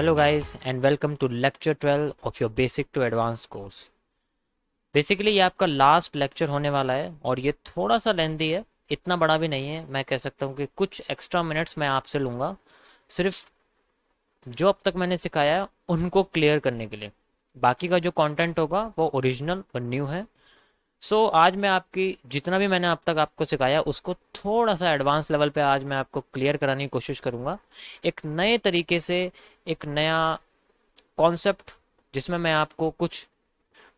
Hello guys and welcome to lecture 12 of your basic to advanced course। Basically ये आपका last lecture होने वाला है और ये थोड़ा सा लेंदी है, इतना बड़ा भी नहीं है। मैं कह सकता हूँ कि कुछ एक्स्ट्रा मिनट्स मैं आपसे लूँगा सिर्फ जो अब तक मैंने सिखाया है उनको क्लियर करने के लिए। बाकी का जो कंटेंट होगा वो ओरिजिनल और न्यू है। आज मैं आपकी जितना भी मैंने अब तक आपको सिखाया उसको थोड़ा सा एडवांस लेवल पे आज मैं आपको क्लियर कराने की कोशिश करूँगा, एक नए तरीके से, एक नया कॉन्सेप्ट जिसमें मैं आपको कुछ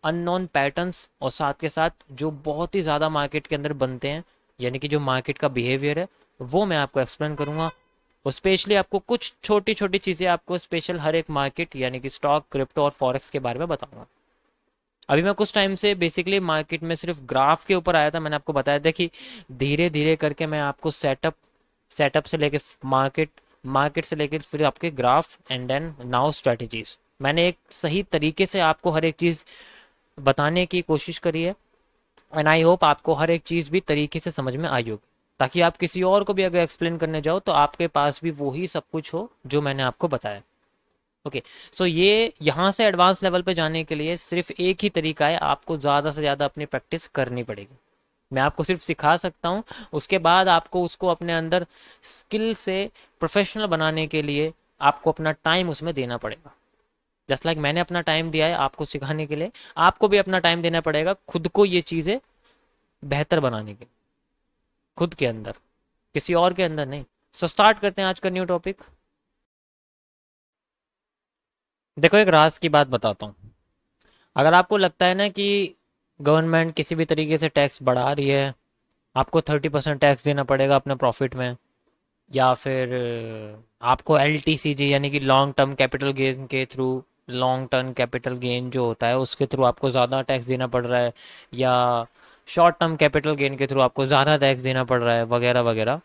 अननोन पैटर्न्स और साथ के साथ जो बहुत ही ज़्यादा मार्केट के अंदर बनते हैं, यानी कि जो मार्केट का बिहेवियर है वो मैं आपको एक्सप्लेन करूँगा। और स्पेशली आपको कुछ छोटी छोटी चीज़ें आपको स्पेशल हर एक मार्केट यानी कि स्टॉक, क्रिप्टो और फॉरेक्स के बारे में बताऊँगा। अभी मैं कुछ टाइम से बेसिकली मार्केट में सिर्फ ग्राफ के ऊपर आया था। मैंने आपको बताया था कि धीरे धीरे करके मैं आपको सेटअप से लेके मार्केट, मार्केट से लेके फिर आपके graph and then now strategies, मैंने एक सही तरीके से आपको हर एक चीज़ बताने की कोशिश करी है। एंड आई होप आपको हर एक चीज़ भी तरीके से समझ में आई होगी, ताकि आप किसी और को भी अगर एक्सप्लेन करने जाओ तो आपके पास भी वही सब कुछ हो जो मैंने आपको बताया। ओके, ये यहाँ से एडवांस लेवल पे जाने के लिए सिर्फ एक ही तरीका है, आपको ज़्यादा से ज़्यादा अपनी प्रैक्टिस करनी पड़ेगी। मैं आपको सिर्फ सिखा सकता हूँ, उसके बाद आपको उसको अपने अंदर स्किल से प्रोफेशनल बनाने के लिए आपको अपना टाइम उसमें देना पड़ेगा। जस्ट लाइक मैंने अपना टाइम दिया है आपको सिखाने के लिए, आपको भी अपना टाइम देना पड़ेगा खुद को ये चीज़ें बेहतर बनाने के लिए, खुद के अंदर, किसी और के अंदर नहीं। स्टार्ट करते हैं आज का न्यू टॉपिक। देखो, एक राज की बात बताता हूँ। अगर आपको लगता है ना कि गवर्नमेंट किसी भी तरीके से टैक्स बढ़ा रही है, आपको 30% टैक्स देना पड़ेगा अपने प्रॉफिट में, या फिर आपको LTCG यानी कि लॉन्ग टर्म कैपिटल गेन के through, long term capital gain जो होता है उसके थ्रू आपको ज़्यादा टैक्स देना पड़ रहा है, या शॉर्ट टर्म कैपिटल गेन के थ्रू आपको ज़्यादा टैक्स देना पड़ रहा है, वगैरह वगैरह,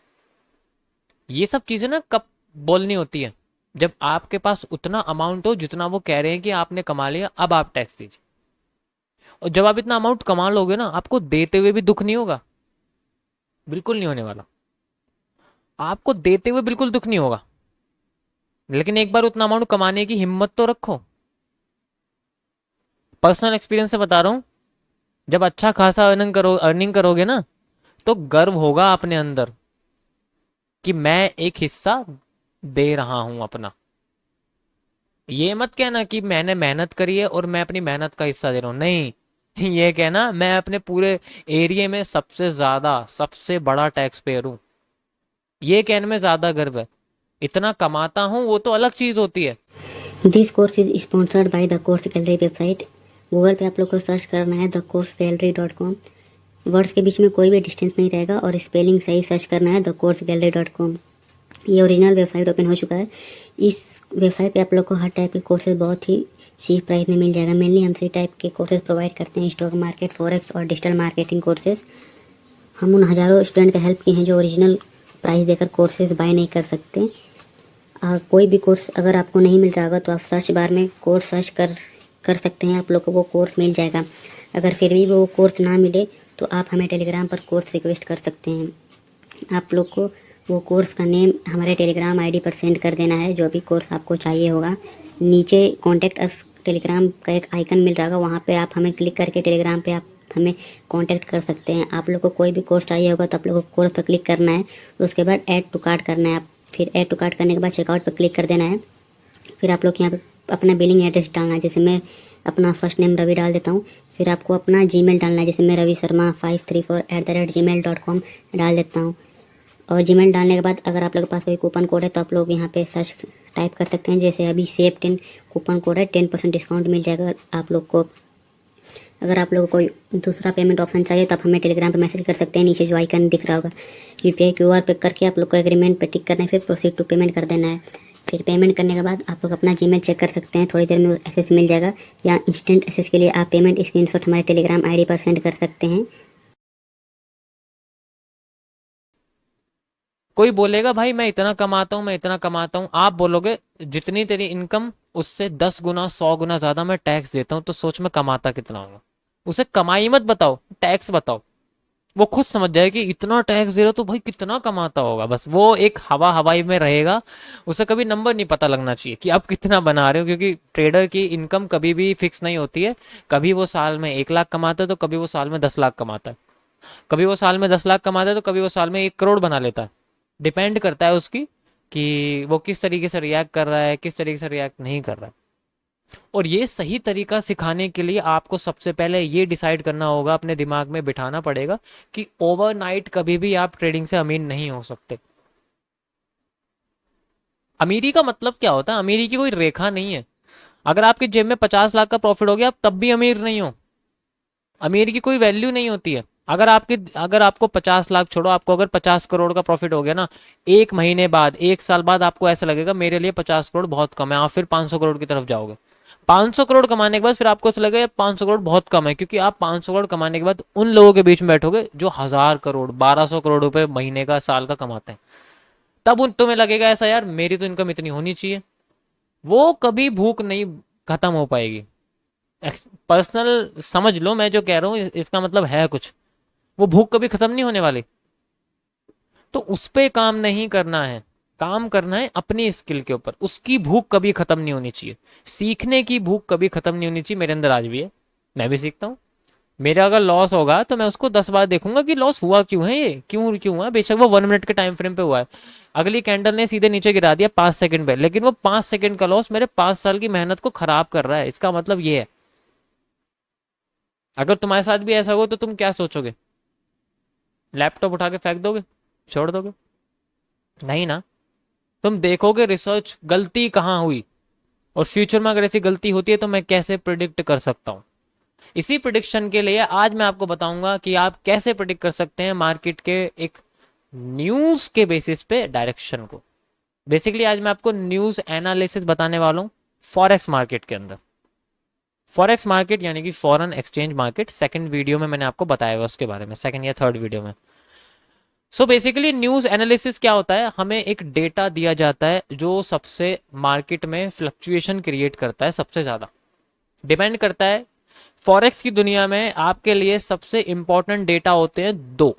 ये सब चीज़ें ना कब बोलनी होती है? जब आपके पास उतना अमाउंट हो जितना वो कह रहे हैं कि आपने कमा लिया, अब आप टैक्स दीजिए। और जब आप इतना अमाउंट कमा लोगे ना, आपको देते हुए भी दुख नहीं होगा, बिल्कुल नहीं होने वाला। आपको देते हुए बिल्कुल दुख नहीं होगा, लेकिन एक बार उतना अमाउंट कमाने की हिम्मत तो रखो। पर्सनल एक्सपीरियंस से बता रहा हूँ, जब अच्छा खासा अर्निंग करोगे ना, तो गर्व होगा अपने अंदर कि मैं एक हिस्सा दे रहा हूं अपना। ये मत कहना कि मैंने मेहनत करी है और मैं अपनी मेहनत का हिस्सा दे रहा हूं, नहीं। ये कहना मैं अपने पूरे एरिया में सबसे ज्यादा, सबसे बड़ा टैक्स पेयर हूं, ये कहने में ज्यादा गर्व है। इतना कमाता हूं वो तो अलग चीज होती है। This course is sponsored by the course gallery website. Google पे आप लोग को सर्च करना है thecoursegallery.com। वर्ड्स के बीच में कोई भी डिस्टेंस नहीं रहेगा और स्पेलिंग सही सर्च करना है thecoursegallery.com। ये ओरिजिनल वेबसाइट ओपन हो चुका है। इस वेबसाइट पे आप लोग को हर टाइप के कोर्सेज बहुत ही चीप प्राइस में मिल जाएगा। मेनली हम 3 टाइप के कोर्सेज प्रोवाइड करते हैं, स्टॉक मार्केट, फॉरेक्स और डिजिटल मार्केटिंग कोर्सेज। हम उन हज़ारों स्टूडेंट का हेल्प किए हैं जो ओरिजिनल प्राइस देकर कोर्सेज बाय नहीं कर सकते। कोई भी कोर्स अगर आपको नहीं मिल रहा होगा तो आप सर्च बार में कोर्स सर्च कर सकते हैं, आप लोग को वो कोर्स मिल जाएगा। अगर फिर भी वो कोर्स ना मिले तो आप हमें टेलीग्राम पर कोर्स रिक्वेस्ट कर सकते हैं। आप लोग को वो कोर्स का नेम हमारे टेलीग्राम आईडी पर सेंड कर देना है, जो भी कोर्स आपको चाहिए होगा। नीचे कॉन्टैक्ट अस टेलीग्राम का एक आइकन मिल रहा होगा, वहाँ पे आप हमें क्लिक करके टेलीग्राम पे आप हमें कांटेक्ट कर सकते हैं। आप लोग को कोई भी कोर्स चाहिए होगा तो आप लोग को कोर्स पर क्लिक करना है, उसके बाद ऐड टू कार्ट करना है। आप फिर ऐड टू कार्ट करने के बाद चेकआउट पर क्लिक कर देना है। फिर आप लोग यहाँ पे अपना बिलिंग एड्रेस डालना है, जैसे मैं अपना फर्स्ट नेम रवि डाल देता हूँ। फिर आपको अपना जीमेल डालना है, जैसे मैं रवि शर्मा 534@gmail.com डाल देता हूँ। और जीमेल डालने के बाद अगर आप लोग के पास कोई कूपन कोड है तो आप लोग यहाँ पे सर्च टाइप कर सकते हैं, जैसे अभी सेव10 कूपन कोड है, 10% डिस्काउंट मिल जाएगा आप लोग को। अगर आप लोगों को कोई दूसरा पेमेंट ऑप्शन चाहिए तो आप हमें टेलीग्राम पे मैसेज कर सकते हैं, नीचे जो आइकन दिख रहा होगा UPI QR पे करके आप लोग को एग्रीमेंट पे टिक करना है, फिर प्रोसीड टू पेमेंट कर देना है। फिर पेमेंट करने के बाद आप लोग अपना जीमेल चेक कर सकते हैं, थोड़ी देर में एक्सेस मिल जाएगा। या इंस्टेंट एक्सेस के लिए आप पेमेंट स्क्रीनशॉट हमारे टेलीग्राम आईडी पर सेंड कर सकते हैं। कोई बोलेगा भाई मैं इतना कमाता हूँ, मैं इतना कमाता हूँ, आप बोलोगे जितनी तेरी इनकम उससे 10 गुना 100 गुना ज्यादा मैं टैक्स देता हूँ, तो सोच में कमाता कितना होगा। उसे कमाई मत बताओ, टैक्स बताओ। वो खुद समझ जाए कि इतना टैक्स दे रहा तो भाई कितना कमाता होगा, बस वो एक हवा हवाई में रहेगा। उसे कभी नंबर नहीं पता लगना चाहिए कि आप कितना बना रहे हो, क्योंकि ट्रेडर की इनकम कभी भी फिक्स नहीं होती है। कभी वो साल में 1 लाख कमाता है तो कभी वो साल में 10 लाख कमाता है, कभी वो साल में 10 लाख कमाता है तो कभी वो साल में 1 करोड़ बना लेता है। डिपेंड करता है उसकी कि वो किस तरीके से रिएक्ट कर रहा है, किस तरीके से रिएक्ट नहीं कर रहा है। और ये सही तरीका सिखाने के लिए आपको सबसे पहले ये डिसाइड करना होगा, अपने दिमाग में बिठाना पड़ेगा कि ओवरनाइट कभी भी आप ट्रेडिंग से अमीर नहीं हो सकते। अमीरी का मतलब क्या होता है? अमीरी की कोई रेखा नहीं है। अगर आपके जेब में 50 लाख का प्रॉफिट हो गया, आप तब भी अमीर नहीं हो। अमीर की कोई वैल्यू नहीं होती है। अगर आपको 50 लाख छोड़ो, आपको अगर 50 करोड़ का प्रॉफिट हो गया ना, 1 महीने बाद, 1 साल बाद आपको ऐसा लगेगा मेरे लिए 50 करोड़ बहुत कम है, आप फिर 500 करोड़ की तरफ जाओगे। 500 करोड़ कमाने के बाद फिर आपको ऐसा लगेगा 500 करोड़ बहुत कम है, क्योंकि आप 500 करोड़ कमाने के बाद उन लोगों के बीच में बैठोगे जो 1000 करोड़, 1200 करोड़ रुपए महीने का, साल का कमाते हैं। तब उन तुम्हें लगेगा ऐसा, यार मेरी तो इनकम इतनी होनी चाहिए। वो कभी भूख नहीं खत्म हो पाएगी। पर्सनल समझ लो, मैं जो कह रहा हूँ इसका मतलब है कुछ। वो भूख कभी खत्म नहीं होने वाली। तो उस पे काम नहीं करना है, काम करना है अपनी स्किल के ऊपर। उसकी भूख कभी खत्म नहीं होनी चाहिए। सीखने की भूख कभी खत्म नहीं होनी चाहिए। मेरे अंदर आज भी है, मैं भी सीखता हूँ। मेरा अगर लॉस होगा तो मैं उसको 10 बार देखूंगा कि लॉस हुआ क्यों है, ये क्यों क्यों हुआ। बेशक वो 1 मिनट के टाइम फ्रेम पे हुआ है, अगली कैंडल ने सीधे नीचे गिरा दिया 5 सेकंड पे, लेकिन वो 5 सेकंड का लॉस मेरे 5 साल की मेहनत को खराब कर रहा है। इसका मतलब ये है। अगर तुम्हारे साथ भी ऐसा हो तो तुम क्या सोचोगे? लैपटॉप उठा के फेंक दोगे, छोड़ दोगे? नहीं ना। तुम देखोगे रिसर्च गलती कहाँ हुई, और फ्यूचर में अगर ऐसी गलती होती है तो मैं कैसे प्रिडिक्ट कर सकता हूँ। इसी प्रिडिक्शन के लिए आज मैं आपको बताऊंगा कि आप कैसे प्रिडिक्ट कर सकते हैं मार्केट के एक न्यूज के बेसिस पे डायरेक्शन को। बेसिकली आज मैं आपको न्यूज एनालिसिस बताने वाला हूँ फॉरेक्स मार्केट के अंदर। फॉरेक्स मार्केट यानी कि foreign exchange market, second video में मैंने आपको बताया हुआ उसके बारे में, सेकंड या थर्ड वीडियो में। सो बेसिकली न्यूज एनालिसिस क्या होता है? हमें एक डेटा दिया जाता है जो सबसे मार्केट में फ्लक्चुएशन क्रिएट करता है, सबसे ज्यादा डिपेंड करता है। फॉरेक्स की दुनिया में आपके लिए सबसे इंपॉर्टेंट डेटा होते हैं दो।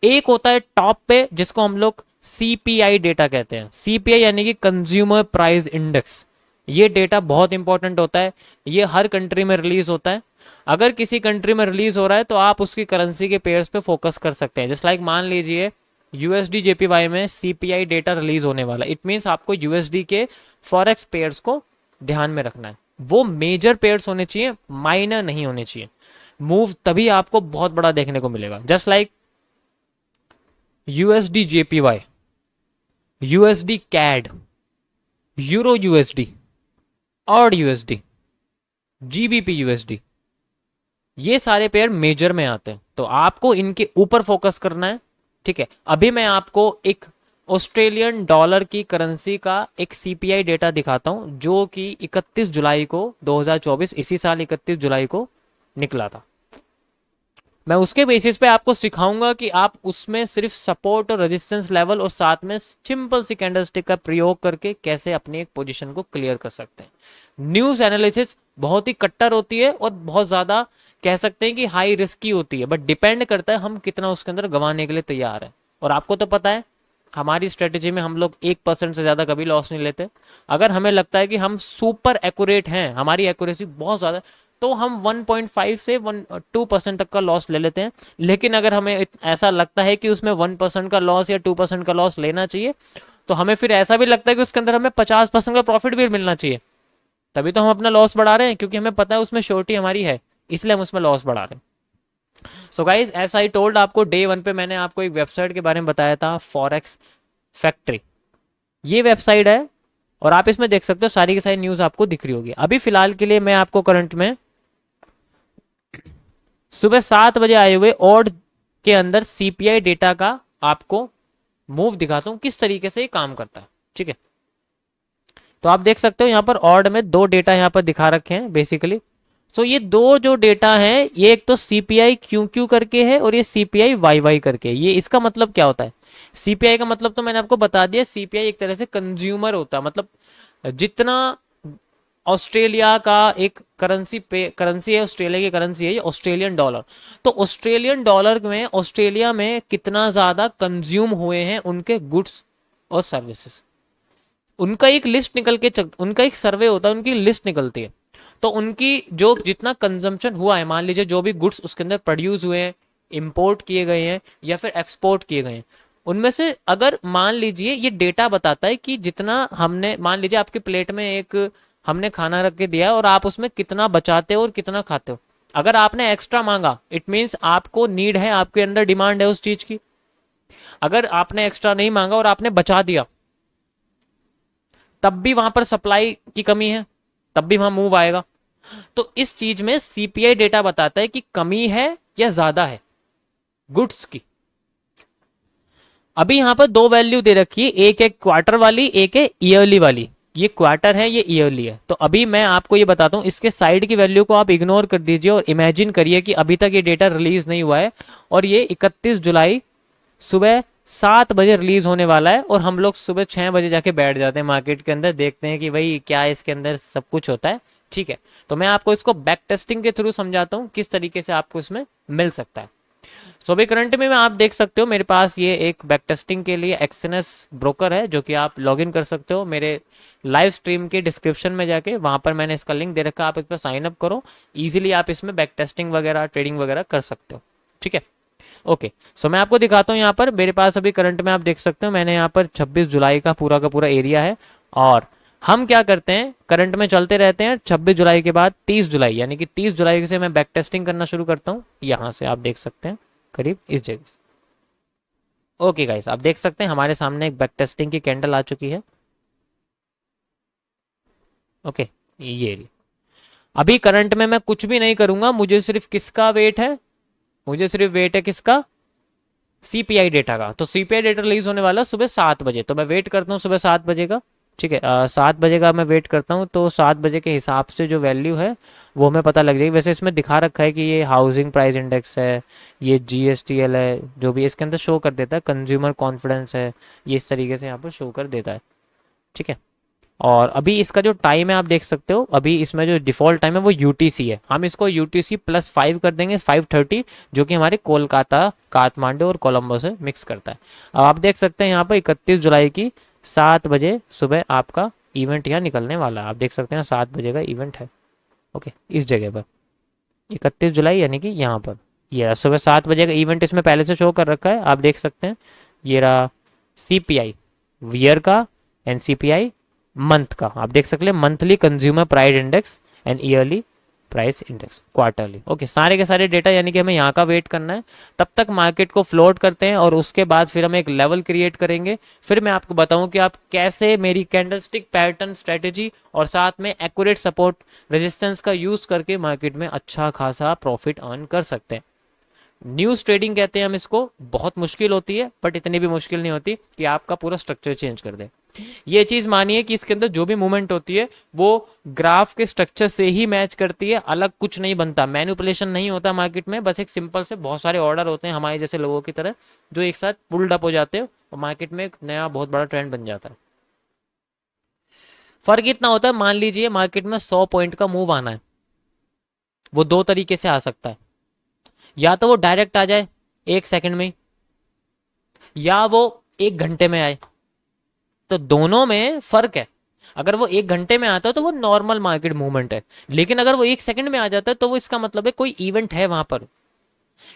एक होता है टॉप पे, जिसको हम लोग सीपीआई डेटा कहते हैं। सीपीआई यानी कि कंज्यूमर प्राइस इंडेक्स। ये डेटा बहुत इंपॉर्टेंट होता है। ये हर कंट्री में रिलीज होता है। अगर किसी कंट्री में रिलीज हो रहा है तो आप उसकी करेंसी के पेयर्स पे फोकस कर सकते हैं। जस्ट लाइक मान लीजिए यूएसडी जेपीवाई में सीपीआई डेटा रिलीज होने वाला, इट मीन्स आपको यूएसडी के फॉरेक्स पेयर्स को ध्यान में रखना है। वो मेजर पेयर्स होने चाहिए, माइनर नहीं होने चाहिए। मूव तभी आपको बहुत बड़ा देखने को मिलेगा। Just like USD JPY, USD CAD, euro USD, और यूएसडी, जीबीपी यूएसडी, ये सारे पेयर मेजर में आते हैं, तो आपको इनके ऊपर फोकस करना है। ठीक है, अभी मैं आपको एक ऑस्ट्रेलियन डॉलर की करेंसी का एक सीपीआई डेटा दिखाता हूं, जो कि 31 जुलाई को 2024, इसी साल 31 जुलाई को निकला था। मैं उसके बेसिस पे आपको सिखाऊंगा कि आप उसमें सिर्फ सपोर्ट और रेजिस्टेंस लेवल और साथ में सिंपल सी कैंडलस्टिक का प्रयोग करके कैसे अपनी एक पोजीशन को क्लियर कर सकते हैं। न्यूज एनालिसिस बहुत ही कट्टर होती है और बहुत ज्यादा कह सकते हैं कि हाई रिस्की होती है, बट डिपेंड करता है हम कितना उसके अंदर गंवाने के लिए तैयार है। और आपको तो पता है हमारी स्ट्रेटेजी में हम लोग 1% से ज्यादा कभी लॉस नहीं लेते। अगर हमें लगता है कि हम सुपर एक्यूरेट हैं, हमारी एक्यूरेसी बहुत ज्यादा, तो हम 1.5 से 2% तक का लॉस ले लेते हैं। लेकिन अगर हमें ऐसा लगता है कि उसमें 1% का लॉस या 2% का लॉस लेना चाहिए, तो हमें फिर ऐसा भी लगता है कि उसके अंदर हमें 50% का प्रॉफिट भी मिलना चाहिए। तभी तो हम अपना लॉस बढ़ा रहे हैं, क्योंकि हमें पता है उसमें श्योरिटी हमारी है, इसलिए हम उसमें लॉस बढ़ा रहे हैं। So guys, as I told, आपको डे 1 पे मैंने आपको एक वेबसाइट के बारे में बताया था, फॉरेक्स फैक्ट्री। ये वेबसाइट है और आप इसमें देख सकते हो सारी की सारी न्यूज आपको दिख रही होगी। अभी फिलहाल के लिए मैं आपको करंट में सुबह 7 बजे आए हुए ऑड के अंदर सीपीआई डेटा का आपको मूव दिखाता हूं, किस तरीके से ये काम करता है। ठीक है, तो आप देख सकते हो यहाँ पर ऑड में दो डेटा यहाँ पर दिखा रखे हैं बेसिकली। सो ये दो जो डेटा हैं, ये एक तो सीपीआई क्यू क्यू करके है और ये सीपीआई वाई वाई करके। ये इसका मतलब क्या होता है? सीपीआई का मतलब तो मैंने आपको बता दिया, सीपीआई एक तरह से कंज्यूमर होता है, मतलब जितना ऑस्ट्रेलिया का एक करेंसी है, ऑस्ट्रेलिया की करेंसी है ये ऑस्ट्रेलियन डॉलर। तो ऑस्ट्रेलियन डॉलर में ऑस्ट्रेलिया में कितना ज्यादा कंज्यूम हुए हैं उनके गुड्स और सर्विसेज, उनका एक लिस्ट उनका एक सर्वे होता है, उनकी लिस्ट निकलती है। तो उनकी जो जितना कंजम्पशन हुआ है, मान लीजिए जो भी गुड्स उसके अंदर प्रोड्यूस हुए हैं, इंपोर्ट किए गए हैं या फिर एक्सपोर्ट किए गए हैं, उनमें से अगर मान लीजिए ये डेटा बताता है कि जितना हमने, मान लीजिए आपकी प्लेट में एक हमने खाना रख के दिया और आप उसमें कितना बचाते हो और कितना खाते हो। अगर आपने एक्स्ट्रा मांगा, इट मीन्स आपको नीड है, आपके अंदर डिमांड है उस चीज की। अगर आपने एक्स्ट्रा नहीं मांगा और आपने बचा दिया, तब भी वहां पर सप्लाई की कमी है, तब भी वहां मूव आएगा। तो इस चीज में सीपीआई डेटा बताता है कि कमी है या ज्यादा है गुड्स की। अभी यहां पर दो वैल्यू दे रखी है, एक है क्वार्टर वाली, एक है ईयरली वाली। ये क्वार्टर है, ये ईयरली है। तो अभी मैं आपको ये बताता हूं, इसके साइड की वैल्यू को आप इग्नोर कर दीजिए और इमेजिन करिए कि अभी तक ये डेटा रिलीज नहीं हुआ है और ये 31 जुलाई सुबह 7 बजे रिलीज होने वाला है और हम लोग सुबह 6 बजे जाके बैठ जाते हैं मार्केट के अंदर, देखते हैं कि भाई क्या इसके अंदर सब कुछ होता है। ठीक है, तो मैं आपको इसको बैक टेस्टिंग के थ्रू समझाता हूँ किस तरीके से आपको इसमें मिल सकता है। सो अभी करंट में आप देख सकते हो मेरे पास ये एक बैक टेस्टिंग के लिए एक्सएनएस ब्रोकर है, जो कि आप लॉग इन कर सकते हो मेरे लाइव स्ट्रीम के डिस्क्रिप्शन में जाके, वहां पर मैंने इसका लिंक दे रखा है, आप इस पर साइन अप करो। इजीली आप इसमें बैक टेस्टिंग वगैरह ट्रेडिंग वगैरह कर सकते हो। ठीक है, ओके। सो मैं आपको दिखाता हूँ, यहाँ पर मेरे पास अभी करंट में आप देख सकते हो मैंने यहाँ पर 26 जुलाई का पूरा एरिया है। और हम क्या करते हैं, करंट में चलते रहते हैं। 26 जुलाई के बाद 30 जुलाई, यानी कि 30 जुलाई से मैं बैक टेस्टिंग करना शुरू करता हूँ। यहाँ से आप देख सकते हैं करीब इस जगह से। ओके गाइस, आप देख सकते हैं हमारे सामने एक बैक टेस्टिंग की कैंडल आ चुकी है। ओके, ये एरिया। अभी करंट में मैं कुछ भी नहीं करूंगा, मुझे सिर्फ किसका वेट है, मुझे सिर्फ वेट है किसका, सीपीआई डेटा का। तो सीपीआई डेटा रिलीज होने वाला सुबह 7 बजे, तो मैं वेट करता हूँ सुबह 7 बजे का। ठीक है, 7 बजे का मैं वेट करता हूँ। तो 7 बजे के हिसाब से जो वैल्यू है वो हमें पता लग जाएगी। वैसे इसमें दिखा रखा है कि ये हाउसिंग प्राइस इंडेक्स है, ये जीएसटीएल है, जो भी इसके अंदर शो कर देता है, कंज्यूमर कॉन्फिडेंस है, ये इस तरीके से यहाँ पर शो कर देता है। ठीक है, और अभी इसका जो टाइम है आप देख सकते हो, अभी इसमें जो डिफॉल्ट टाइम है वो यूटीसी है। हम इसको यूटीसी +5 कर देंगे, 5:30, जो कि हमारे कोलकाता, काठमांडू और कोलंबो से मिक्स करता है। अब आप देख सकते हैं यहाँ पर 31 जुलाई की 7 बजे सुबह आपका इवेंट यहाँ निकलने वाला है। आप देख सकते हैं 7 बजे का इवेंट है। ओके, इस जगह पर 31 जुलाई, यानी कि यहाँ पर ये सुबह 7 बजे का इवेंट इसमें पहले से शो कर रखा है। आप देख सकते हैं ये रहा सीपीआई ईयर का एंड सीपीआई मंथ का। आप देख सकते हैं monthly consumer price index and yearly price index, quarterly. Okay, सारे के सारे डेटा, यानी कि हमें यहाँ का वेट करना है। तब तक मार्केट को फ्लोट करते हैं और उसके बाद फिर हम एक लेवल क्रिएट करेंगे। फिर मैं आपको बताऊं कि आप कैसे मेरी कैंडलस्टिक पैटर्न स्ट्रेटेजी और साथ में एक्यूरेट सपोर्ट रेजिस्टेंस का यूज करके मार्केट में अच्छा खासा प्रॉफिट अर्न कर सकते हैं। न्यूज ट्रेडिंग कहते हैं हम इसको, बहुत मुश्किल होती है बट इतनी भी मुश्किल नहीं होती कि आपका पूरा स्ट्रक्चर चेंज कर दे। ये चीज मानिए कि इसके अंदर जो भी मूवमेंट होती है वो ग्राफ के स्ट्रक्चर से ही मैच करती है, अलग कुछ नहीं बनता, मैनिपुलेशन नहीं होता मार्केट में। बस एक सिंपल से बहुत सारे ऑर्डर होते हैं हमारे जैसे लोगों की तरह, जो एक साथ पुल्ड अप हो जाते हैं और मार्केट में एक नया बहुत बड़ा ट्रेंड बन जाता है। फर्क इतना होता है, मान लीजिए मार्केट में 100 पॉइंट का मूव आना है, वो दो तरीके से आ सकता है। या तो वो डायरेक्ट आ जाए 1 सेकंड में, या वो 1 घंटे में आए। तो दोनों में फर्क है। अगर वो 1 घंटे में आता है तो वो नॉर्मल मार्केट मूवमेंट है, लेकिन अगर वो 1 सेकंड में आ जाता है तो वो इसका मतलब है कोई इवेंट है वहां पर।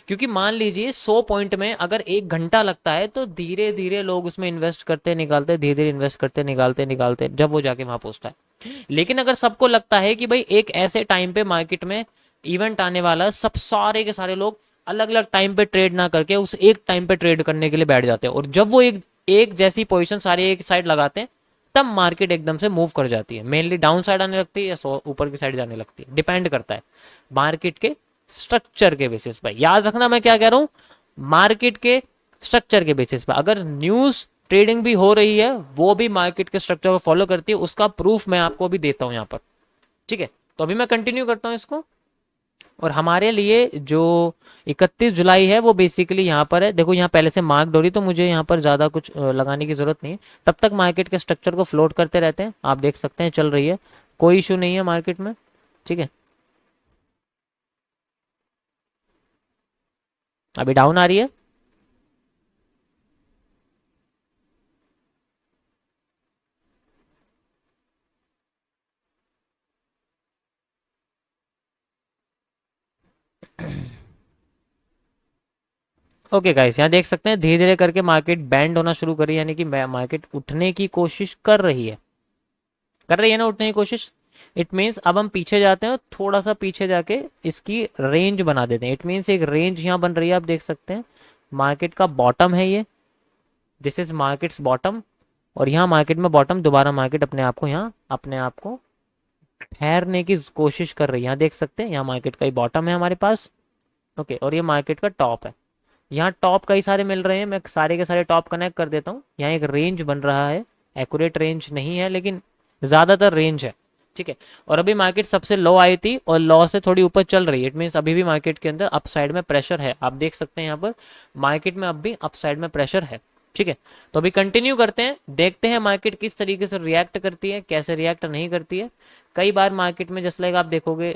क्योंकि मान लीजिए 100 पॉइंट में अगर 1 घंटा लगता है तो धीरे धीरे लोग उसमें इन्वेस्ट करते निकालते, धीरे धीरे इन्वेस्ट करते निकालते निकालते, जब वो जाके वहां पहुंचता है। लेकिन अगर सबको लगता है कि भाई एक ऐसे टाइम पे मार्केट में इवेंट आने वाला है, सब सारे के सारे लोग अलग अलग टाइम पे ट्रेड ना करके उस एक टाइम पे ट्रेड करने के लिए बैठ जाते हैं, और जब वो एक एक जैसी पोजीशन सारे एक साइड लगाते हैं, तब मार्केट एकदम से मूव कर जाती है। मेनली डाउन साइड आने लगती है या ऊपर की साइड जाने लगती है, डिपेंड करता है मार्केट के स्ट्रक्चर के बेसिस पर। याद रखना मैं क्या कह रहा हूं, मार्केट के स्ट्रक्चर के बेसिस पर। अगर न्यूज ट्रेडिंग भी हो रही है वो भी मार्केट के स्ट्रक्चर को फॉलो करती है, उसका प्रूफ मैं आपको अभी देता हूं यहाँ पर। ठीक है, तो अभी मैं कंटिन्यू करता हूं इसको। और हमारे लिए जो 31 जुलाई है वो बेसिकली यहाँ पर है। देखो यहाँ पहले से मार्क हो रही, तो मुझे यहाँ पर ज़्यादा कुछ लगाने की ज़रूरत नहीं है। तब तक मार्केट के स्ट्रक्चर को फ्लोट करते रहते हैं। आप देख सकते हैं चल रही है कोई इशू नहीं है मार्केट में, ठीक है। अभी डाउन आ रही है। ओके गाइस, यहाँ देख सकते हैं धीरे धीरे करके मार्केट बैंड होना शुरू करी, यानी कि मार्केट उठने की कोशिश कर रही है, कर रही है ना उठने की कोशिश। इट मीन्स अब हम पीछे जाते हैं और थोड़ा सा पीछे जाके इसकी रेंज बना देते हैं। इट मीन्स एक रेंज यहाँ बन रही है, आप देख सकते हैं मार्केट का बॉटम है ये, दिस इज मार्केट्स बॉटम। और यहाँ मार्केट में बॉटम, दोबारा मार्केट अपने आप को यहाँ अपने आप को ठहरने की कोशिश कर रही है। यहाँ देख सकते हैं यहाँ मार्केट का ही बॉटम है हमारे पास, ओके। और ये मार्केट का टॉप है। यहाँ टॉप कई सारे मिल रहे हैं, मैं सारे के सारे टॉप कनेक्ट कर देता हूँ। यहाँ एक रेंज बन रहा है, एक्यूरेट रेंज नहीं है लेकिन ज़्यादातर रेंज है, ठीक है। और अभी मार्केट सबसे लो आई थी और लो से थोड़ी ऊपर चल रही है। इट मीन्स अभी भी मार्केट के अंदर अप साइड में प्रेशर है, आप देख सकते हैं यहाँ पर मार्केट में अब भी अप साइड में प्रेशर है, ठीक है। तो अभी कंटिन्यू करते हैं, देखते हैं मार्केट किस तरीके से रिएक्ट करती है, कैसे रिएक्ट नहीं करती है। कई बार मार्केट में जस्ट लाइक आप देखोगे